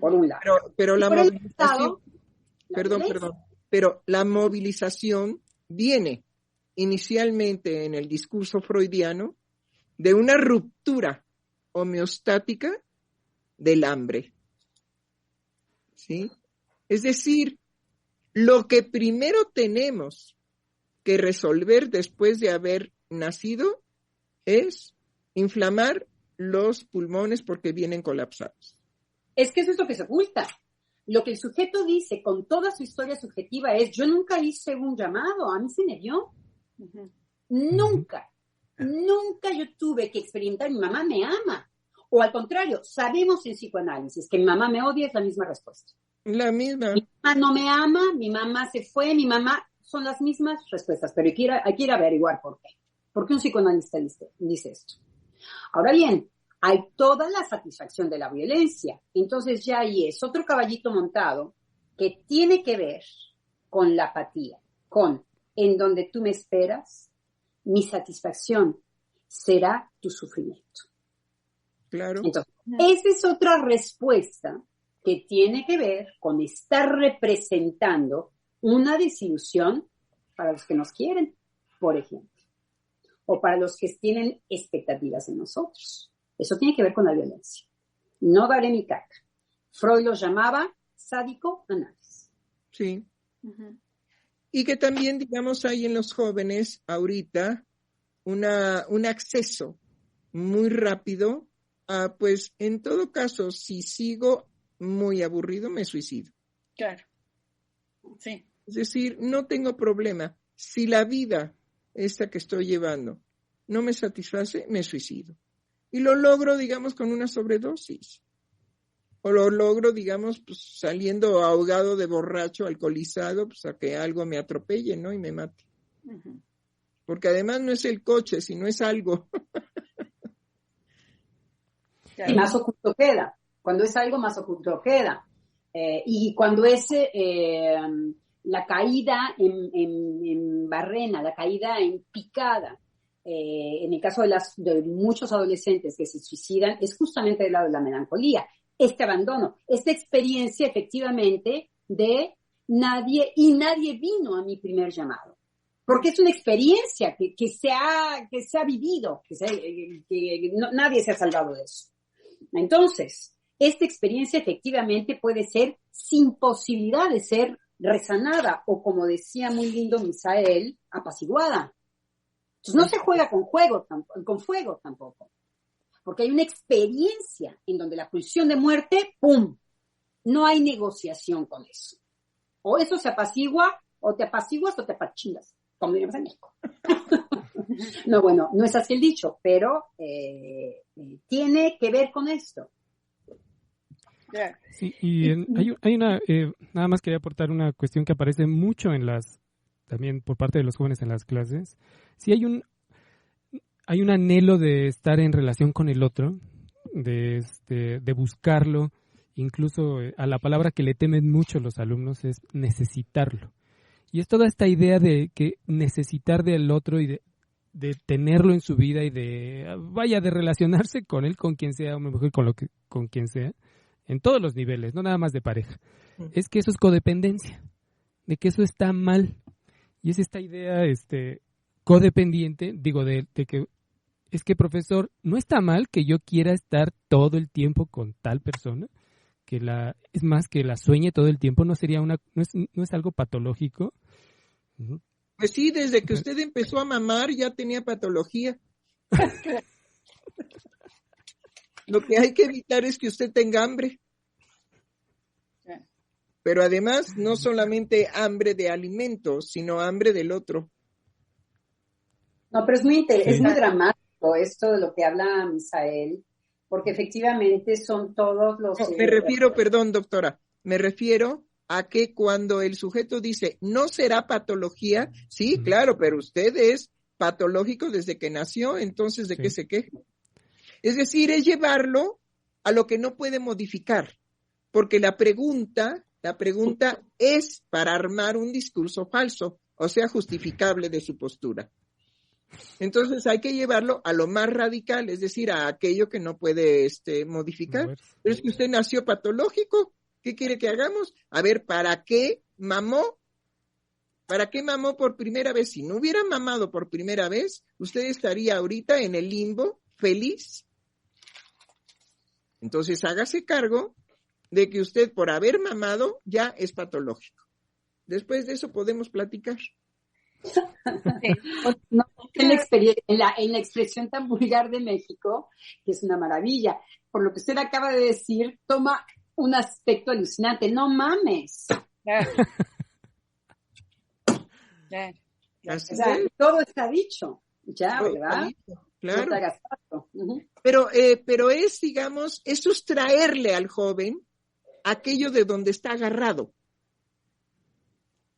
Speaker 4: por un lado.
Speaker 6: Pero la
Speaker 4: por el
Speaker 6: movilización,
Speaker 4: lado,
Speaker 6: perdón, pero la movilización viene inicialmente en el discurso freudiano de una ruptura homeostática del hambre. ¿Sí? Es decir, lo que primero tenemos que resolver después de haber nacido es inflamar los pulmones porque vienen colapsados.
Speaker 4: Es que eso es lo que se oculta. Lo que el sujeto dice con toda su historia subjetiva es, yo nunca hice un llamado, a mí se me dio. Nunca yo tuve que experimentar, mi mamá me ama. O al contrario, sabemos en psicoanálisis que mi mamá me odia, es la misma respuesta.
Speaker 6: La misma.
Speaker 4: Mi mamá no me ama, mi mamá se fue, mi mamá, son las mismas respuestas, pero hay que ir a averiguar por qué. ¿Por qué un psicoanalista dice esto? Ahora bien, hay toda la satisfacción de la violencia. Entonces ya ahí es otro caballito montado que tiene que ver con la apatía, con en donde tú me esperas, mi satisfacción será tu sufrimiento.
Speaker 6: Claro.
Speaker 4: Entonces, esa es otra respuesta que tiene que ver con estar representando una desilusión para los que nos quieren, por ejemplo, o para los que tienen expectativas en nosotros. Eso tiene que ver con la violencia. No daré mi cara. Freud lo llamaba sádico análisis.
Speaker 6: Sí. Y que también, digamos, hay en los jóvenes ahorita un acceso muy rápido a, pues, en todo caso, si sigo muy aburrido, me suicido.
Speaker 3: Claro. Sí.
Speaker 6: Es decir, no tengo problema. Si la vida, esta que estoy llevando, no me satisface, me suicido. Y lo logro, digamos, con una sobredosis. O lo logro, digamos, pues saliendo ahogado de borracho, alcoholizado, pues a que algo me atropelle, ¿no? Y me mate. Porque además no es el coche, sino es algo.
Speaker 4: Y más oculto queda. Cuando es algo, más oculto queda. Y cuando es la caída en barrena, la caída en picada, en el caso de muchos adolescentes que se suicidan, es justamente del lado de la melancolía. Este abandono, esta experiencia efectivamente de nadie vino a mi primer llamado. Porque es una experiencia que se ha vivido, nadie se ha salvado de eso. Entonces, esta experiencia efectivamente puede ser sin posibilidad de ser resanada o, como decía muy lindo Misael, apaciguada. Entonces no se juega con fuego tampoco. Porque hay una experiencia en donde la pulsión de muerte, ¡pum! No hay negociación con eso. O eso se apacigua, o te apaciguas o te apachingas, como diríamos en México. No, bueno, no es así el dicho, pero tiene que ver con esto.
Speaker 7: Sí, y hay una, nada más quería aportar una cuestión que aparece mucho también por parte de los jóvenes en las clases. Sí hay un anhelo de estar en relación con el otro, de buscarlo, incluso a la palabra que le temen mucho los alumnos es necesitarlo. Y es toda esta idea de que necesitar del otro y de tenerlo en su vida y de relacionarse con él, con quien sea, o mejor con quien sea, en todos los niveles, no nada más de pareja. Es que eso es codependencia, de que eso está mal. Y es esta idea codependiente, digo, de que es que, profesor, no está mal que yo quiera estar todo el tiempo con tal persona, es más, que la sueñe todo el tiempo, no es algo patológico.
Speaker 6: Pues sí, desde que usted empezó a mamar ya tenía patología. Lo que hay que evitar es que usted tenga hambre. Pero además, no solamente hambre de alimentos, sino hambre del otro.
Speaker 4: No, pero es muy dramático esto de lo que habla Misael, porque efectivamente son todos los...
Speaker 6: No, me refiero, perdón, doctora, me refiero a que cuando el sujeto dice, no será patología, sí, claro, pero usted es patológico desde que nació, entonces, ¿de qué se queja? Es decir, es llevarlo a lo que no puede modificar, porque la pregunta es para armar un discurso falso, o sea, justificable de su postura. Entonces hay que llevarlo a lo más radical, es decir, a aquello que no puede modificar. Pero es que usted nació patológico, ¿qué quiere que hagamos? A ver, ¿para qué mamó? ¿Para qué mamó por primera vez? Si no hubiera mamado por primera vez, usted estaría ahorita en el limbo, feliz. Entonces hágase cargo de que usted por haber mamado ya es patológico. Después de eso podemos platicar.
Speaker 4: No, en la expresión tan vulgar de México, que es una maravilla. Por lo que usted acaba de decir, toma un aspecto alucinante. No mames. O sea, todo está dicho. Ya, ¿verdad?
Speaker 6: Claro.
Speaker 4: No te hagas caso.
Speaker 6: Pero es, digamos, es sustraerle al joven aquello de donde está agarrado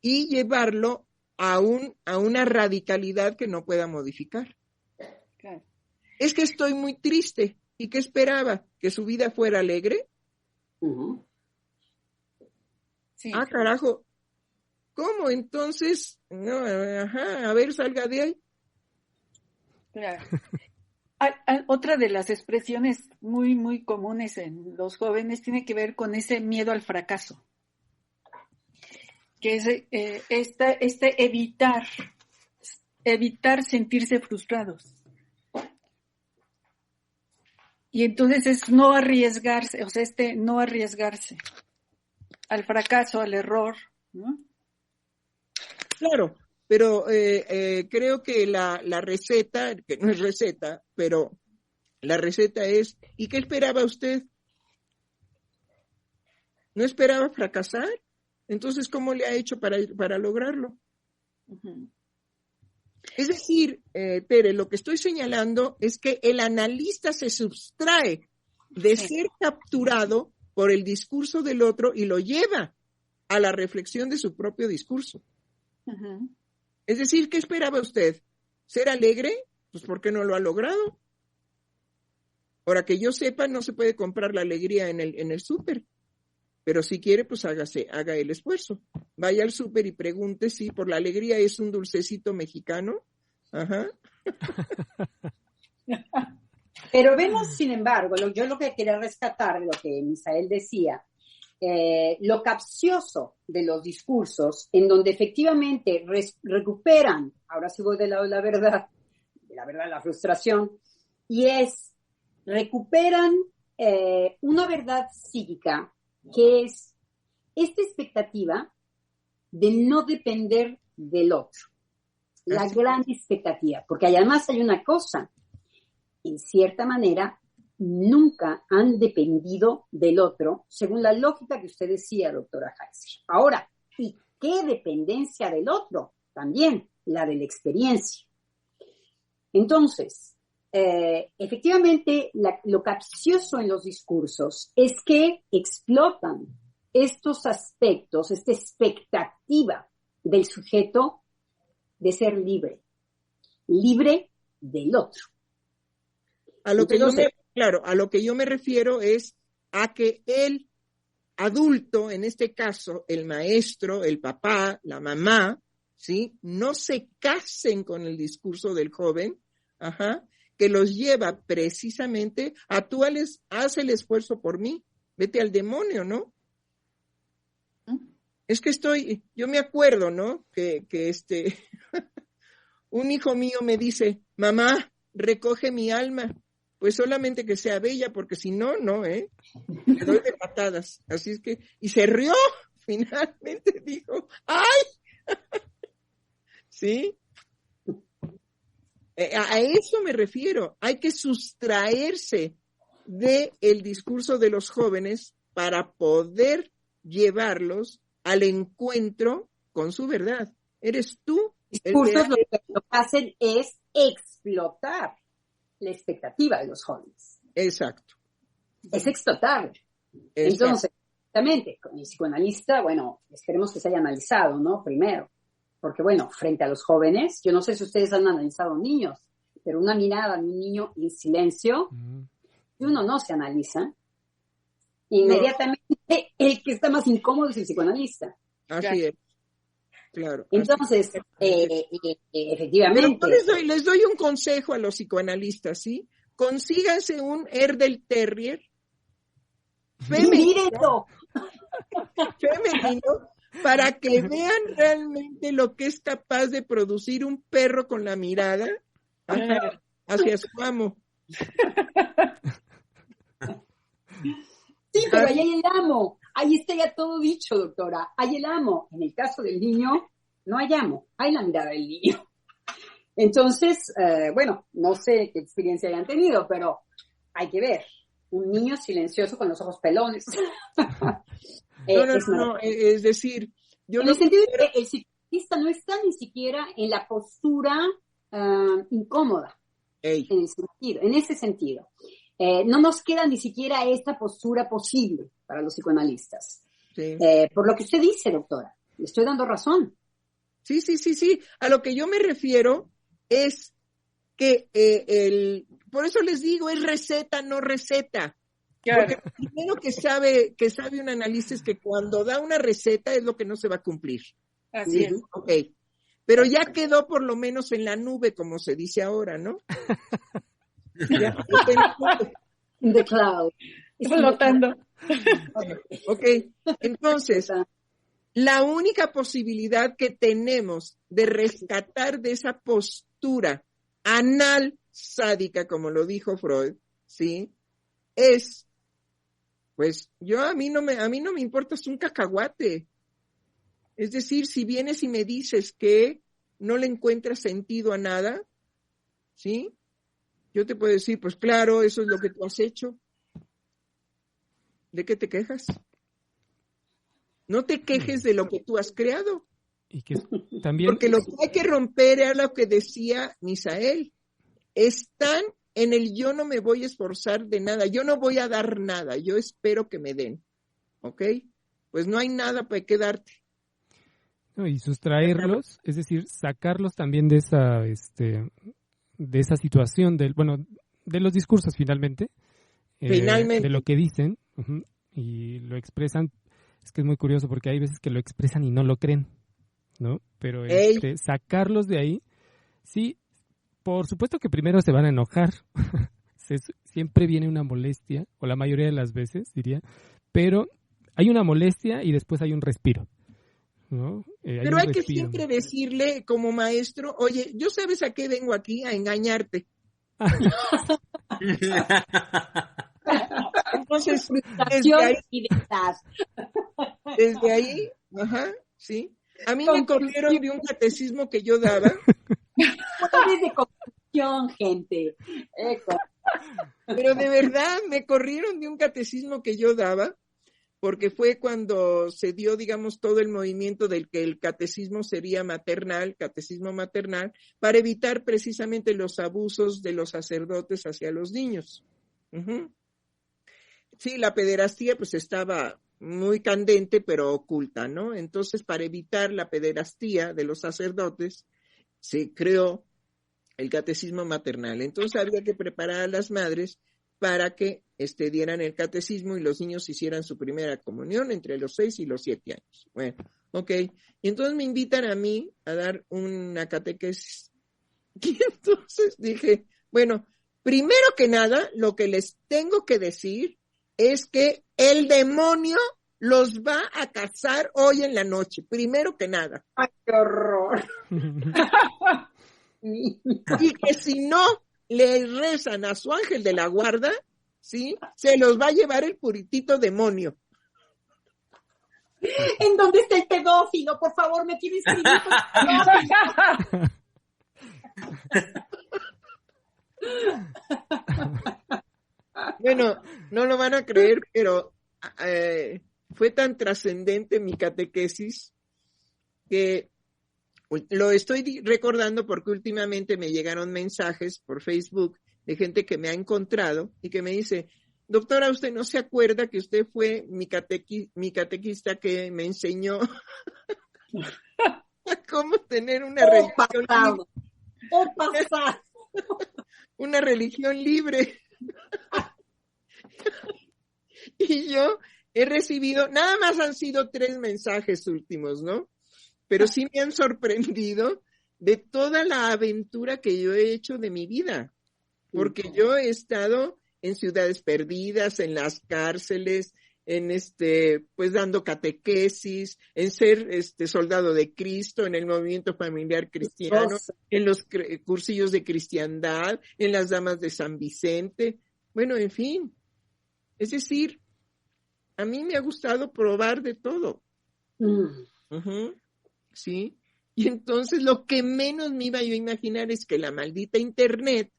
Speaker 6: y llevarlo a una radicalidad que no pueda modificar.
Speaker 3: Claro.
Speaker 6: Es que estoy muy triste. ¿Y qué esperaba? ¿Que su vida fuera alegre?
Speaker 4: Uh-huh.
Speaker 3: Sí.
Speaker 6: Ah, carajo. ¿Cómo? Entonces, no, a ver, salga de ahí.
Speaker 3: Claro. Otra de las expresiones muy, muy comunes en los jóvenes tiene que ver con ese miedo al fracaso, que es evitar sentirse frustrados. Y entonces es no arriesgarse, o sea, no arriesgarse al fracaso, al error, ¿no?
Speaker 6: Claro, pero creo que la receta, que no es receta, pero la receta es, ¿y qué esperaba usted? ¿No esperaba fracasar? Entonces, ¿cómo le ha hecho para lograrlo?
Speaker 3: Uh-huh.
Speaker 6: Es decir, Tere, lo que estoy señalando es que el analista se sustrae de ser capturado por el discurso del otro y lo lleva a la reflexión de su propio discurso.
Speaker 3: Uh-huh.
Speaker 6: Es decir, ¿qué esperaba usted? ¿Ser alegre? Pues ¿por qué no lo ha logrado? Ahora que yo sepa, no se puede comprar la alegría en el súper. Pero si quiere, pues haga el esfuerzo. Vaya al súper y pregunte si por la alegría es un dulcecito mexicano. Ajá.
Speaker 4: Pero vemos, sin embargo, yo lo que quería rescatar de lo que Misael decía, lo capcioso de los discursos, en donde efectivamente recuperan, ahora sí voy del lado de la verdad, la frustración, y recuperan una verdad psíquica, que es esta expectativa de no depender del otro. La gran expectativa, porque además hay una cosa, en cierta manera, nunca han dependido del otro, según la lógica que usted decía, doctora Heiser. Ahora, ¿y qué dependencia del otro? También la de la experiencia. Entonces, efectivamente, lo capcioso en los discursos es que explotan estos aspectos, esta expectativa del sujeto de ser libre del otro.
Speaker 6: A lo que yo me refiero es a que él adulto, en este caso, el maestro, el papá, la mamá, ¿sí? No se casen con el discurso del joven, que los lleva precisamente a tú haz el esfuerzo por mí, vete al demonio, ¿no? Es que yo me acuerdo, ¿no? Que un hijo mío me dice, mamá, recoge mi alma, pues solamente que sea bella, porque si no, no, me doy de patadas. Así es que, y se rió, finalmente dijo, ¡ay! ¿Sí? A eso me refiero, hay que sustraerse del discurso de los jóvenes para poder llevarlos al encuentro con su verdad. Eres tú.
Speaker 4: Discursos lo que hacen es explotar la expectativa de los jóvenes.
Speaker 6: Exacto.
Speaker 4: Es explotar. Entonces, exactamente, con el psicoanalista, bueno, esperemos que se haya analizado, ¿no? Primero. Porque, bueno, frente a los jóvenes, yo no sé si ustedes han analizado niños, pero una mirada de un niño en silencio, y uno no se analiza, inmediatamente el que está más incómodo es el psicoanalista.
Speaker 6: Así es. Claro.
Speaker 4: Entonces, efectivamente.
Speaker 6: Pero les doy un consejo a los psicoanalistas, ¿sí? Consíganse un Erdel Terrier femenino, para que vean realmente lo que es capaz de producir un perro con la mirada hacia su amo.
Speaker 4: Sí, pero ahí hay el amo. Ahí está ya todo dicho, doctora. Hay el amo. En el caso del niño, no hay amo. Hay la mirada del niño. Entonces, bueno, no sé qué experiencia hayan tenido, pero hay que ver. Un niño silencioso con los ojos pelones.
Speaker 6: No, es decir, yo
Speaker 4: en el sentido de que el psicoanalista no está ni siquiera en la postura incómoda. En ese sentido. No nos queda ni siquiera esta postura posible para los psicoanalistas.
Speaker 6: Sí.
Speaker 4: Por lo que usted dice, doctora, le estoy dando razón.
Speaker 6: Sí. A lo que yo me refiero es que por eso les digo, es receta, no receta. Claro. Porque lo primero que sabe un analista es que cuando da una receta es lo que no se va a cumplir.
Speaker 3: Así es.
Speaker 6: Ok. Pero ya quedó por lo menos en la nube, como se dice ahora, ¿no? Ya,
Speaker 4: The cloud.
Speaker 3: Flotando.
Speaker 6: Ok, entonces, la única posibilidad que tenemos de rescatar de esa postura anal sádica, como lo dijo Freud, ¿sí? Es, pues, a mí no me importa, es un cacahuate. Es decir, si vienes y me dices que no le encuentras sentido a nada, ¿sí? Yo te puedo decir, pues claro, eso es lo que tú has hecho. ¿De qué te quejas? No te quejes de lo que tú has creado.
Speaker 7: Y que también...
Speaker 6: Porque lo que hay que romper era lo que decía Misael. Están en el yo no me voy a esforzar de nada, yo no voy a dar nada, yo espero que me den. ¿Ok? Pues no hay nada para qué darte.
Speaker 7: No, y sustraerlos, es decir, sacarlos también de esa situación, de los discursos finalmente, de lo que dicen, y lo expresan. Es que es muy curioso porque hay veces que lo expresan y no lo creen, ¿no? Pero sacarlos de ahí, sí, por supuesto que primero se van a enojar, siempre viene una molestia, o la mayoría de las veces, diría, pero hay una molestia y después hay un respiro, ¿no?
Speaker 6: Pero hay que siempre decirle como maestro, oye, yo sabes a qué vengo aquí, a engañarte. Entonces, desde ahí, sí. A mí me corrieron de un catecismo que yo daba.
Speaker 4: De conclusión, gente.
Speaker 6: Pero de verdad, me corrieron de un catecismo que yo daba, porque fue cuando se dio, digamos, todo el movimiento del que el catecismo sería catecismo maternal, para evitar precisamente los abusos de los sacerdotes hacia los niños. Sí, la pederastía pues estaba muy candente, pero oculta, ¿no? Entonces, para evitar la pederastía de los sacerdotes, se creó el catecismo maternal. Entonces, había que preparar a las madres para que dieran el catecismo y los niños hicieran su primera comunión entre los 6 y los 7 años. Bueno, ok. Y entonces me invitan a mí a dar una catequesis. Y entonces dije, bueno, primero que nada, lo que les tengo que decir es que el demonio los va a cazar hoy en la noche, primero que nada.
Speaker 4: ¡Ay, qué horror!
Speaker 6: Y que si no le rezan a su ángel de la guarda, ¿sí? Se los va a llevar el puritito demonio.
Speaker 4: ¿En dónde está el pedófilo? Por favor, me quiero inscribir con
Speaker 6: Bueno, no lo van a creer, pero fue tan trascendente mi catequesis que lo estoy recordando porque últimamente me llegaron mensajes por Facebook de gente que me ha encontrado y que me dice, doctora, ¿usted no se acuerda que usted fue mi catequista que me enseñó a cómo tener una religión libre? Una religión libre. Y yo he recibido, nada más han sido 3 mensajes últimos, ¿no? Pero sí me han sorprendido de toda la aventura que yo he hecho de mi vida, porque yo he estado en ciudades perdidas, en las cárceles, en pues dando catequesis, en ser soldado de Cristo, en el movimiento familiar cristiano, en los cursillos de cristiandad, en las damas de San Vicente, bueno, en fin. Es decir, a mí me ha gustado probar de todo. ¿Sí? Y entonces lo que menos me iba yo a imaginar es que la maldita internet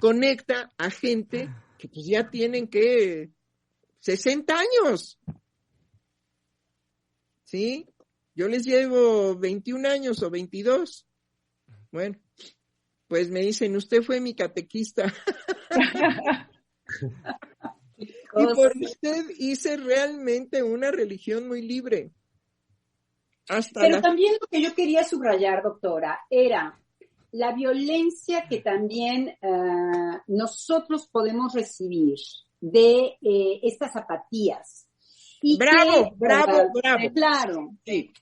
Speaker 6: conecta a gente que pues ya tienen 60 años. ¿Sí? Yo les llevo 21 años o 22. Bueno, pues me dicen, usted fue mi catequista. Y por usted hice realmente una religión muy libre.
Speaker 4: Pero también lo que yo quería subrayar, doctora, era la violencia que también nosotros podemos recibir de estas apatías. Y
Speaker 6: bravo.
Speaker 4: Claro.
Speaker 6: Sí.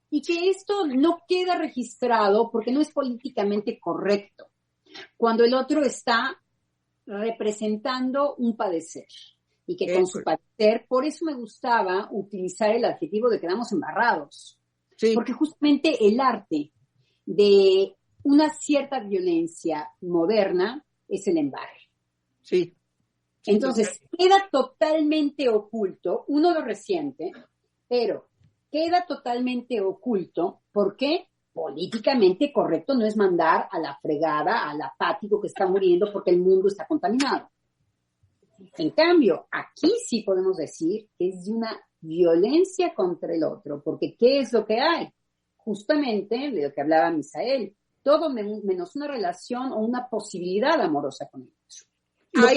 Speaker 4: Y que esto no queda registrado porque no es políticamente correcto. Cuando el otro está representando un padecer. Y que con su padecer, por eso me gustaba utilizar el adjetivo de quedamos embarrados. Sí. Porque justamente el arte de una cierta violencia moderna es el embarre.
Speaker 6: Sí.
Speaker 4: Entonces, queda totalmente oculto, uno lo resiente, pero queda totalmente oculto porque políticamente correcto no es mandar a la fregada al apático que está muriendo porque el mundo está contaminado. En cambio, aquí sí podemos decir que es de una violencia contra el otro, porque ¿qué es lo que hay? Justamente de lo que hablaba Misael, todo menos una relación o una posibilidad amorosa con el otro. Lo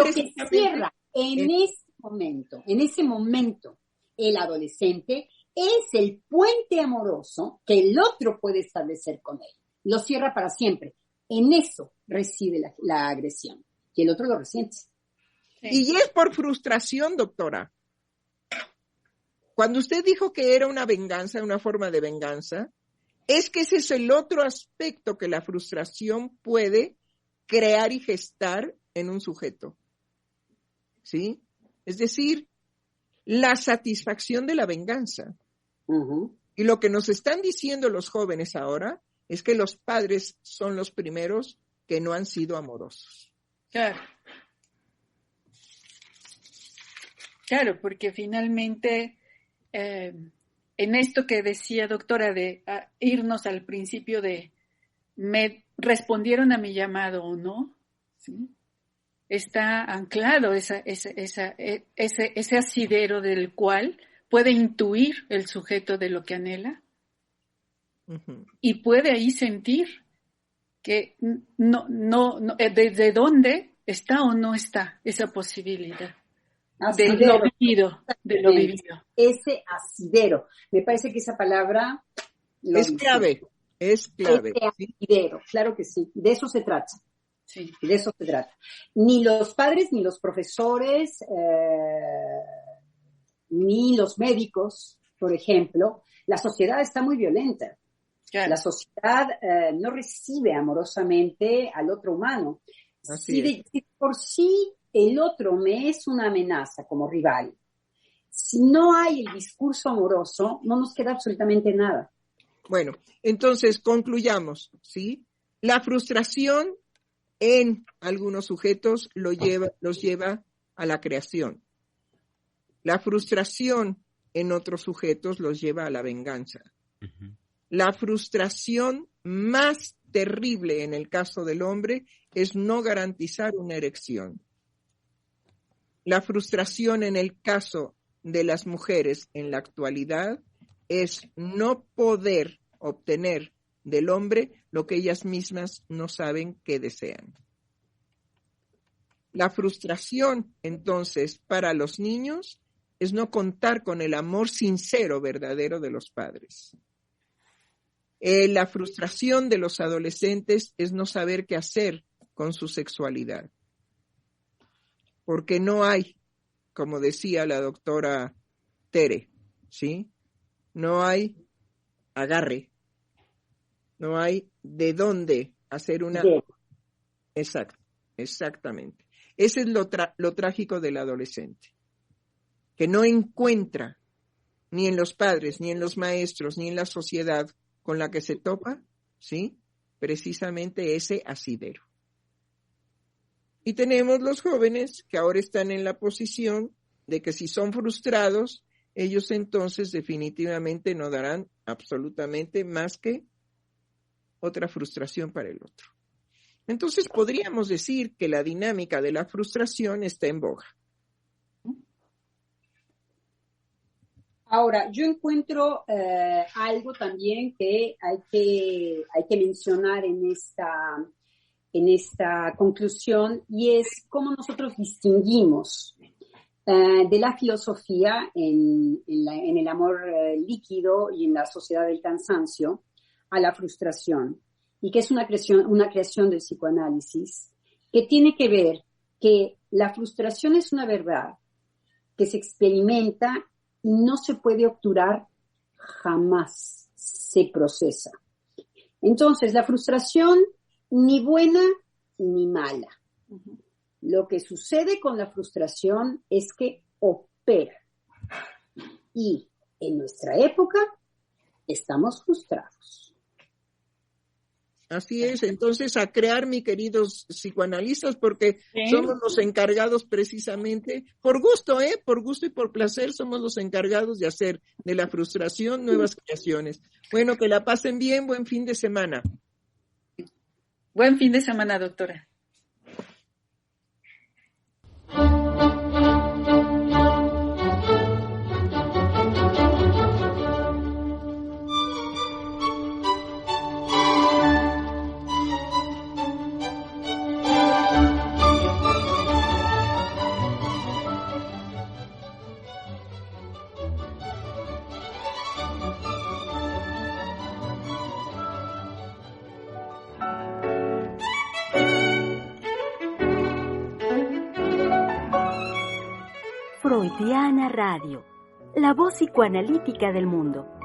Speaker 4: que cierra en ese momento, el adolescente es el puente amoroso que el otro puede establecer con él. Lo cierra para siempre. En eso reside la agresión. Y el otro lo resiente.
Speaker 6: Sí. Y es por frustración, doctora. Cuando usted dijo que era una venganza, una forma de venganza, es que ese es el otro aspecto que la frustración puede crear y gestar en un sujeto. ¿Sí? Es decir, la satisfacción de la venganza. Y lo que nos están diciendo los jóvenes ahora es que los padres son los primeros que no han sido amorosos.
Speaker 3: Claro, porque finalmente en esto que decía doctora de irnos al principio de me respondieron a mi llamado o no, ¿sí? Está anclado ese asidero del cual puede intuir el sujeto de lo que anhela y puede ahí sentir que no desde dónde está o no está esa posibilidad de lo vivido.
Speaker 4: Ese asidero. Me parece que esa palabra
Speaker 6: es clave. Es clave.
Speaker 4: Ese asidero, claro que sí. De eso se trata.
Speaker 3: Sí.
Speaker 4: De eso se trata. Ni los padres, ni los profesores, ni los médicos, por ejemplo. La sociedad está muy violenta.
Speaker 3: Claro.
Speaker 4: La sociedad no recibe amorosamente al otro humano. Si por sí el otro me es una amenaza como rival, si no hay el discurso amoroso, no nos queda absolutamente nada.
Speaker 6: Bueno, entonces concluyamos, ¿sí? La frustración en algunos sujetos los lleva a la creación. La frustración en otros sujetos los lleva a la venganza. Uh-huh. La frustración más terrible en el caso del hombre es no garantizar una erección. La frustración en el caso de las mujeres en la actualidad es no poder obtener del hombre lo que ellas mismas no saben que desean. La frustración, entonces, para los niños es no contar con el amor sincero, verdadero de los padres. La frustración de los adolescentes es no saber qué hacer con su sexualidad. Porque no hay, como decía la doctora Tere, ¿sí? No hay agarre. No hay de dónde hacer una... Exacto, exactamente. Ese es lo trágico del adolescente, que no encuentra ni en los padres, ni en los maestros, ni en la sociedad con la que se topa, ¿sí? Precisamente ese asidero. Y tenemos los jóvenes que ahora están en la posición de que si son frustrados, ellos entonces definitivamente no darán absolutamente más que otra frustración para el otro. Entonces podríamos decir que la dinámica de la frustración está en boga.
Speaker 4: Ahora, yo encuentro algo también que hay que mencionar en esta conclusión, y es cómo nosotros distinguimos de la filosofía en el amor líquido y en la sociedad del cansancio a la frustración, y que es una creación del psicoanálisis, que tiene que ver que la frustración es una verdad que se experimenta y no se puede obturar jamás, se procesa. Entonces, la frustración ni buena ni mala. Uh-huh. Lo que sucede con la frustración es que opera. Y en nuestra época estamos frustrados.
Speaker 6: Así es, entonces a crear, mis queridos psicoanalistas, porque somos los encargados precisamente, por gusto y por placer, somos los encargados de hacer de la frustración nuevas creaciones. Bueno, que la pasen bien, buen fin de semana.
Speaker 3: Buen fin de semana, doctora.
Speaker 2: Freudiana Radio, la voz psicoanalítica del mundo.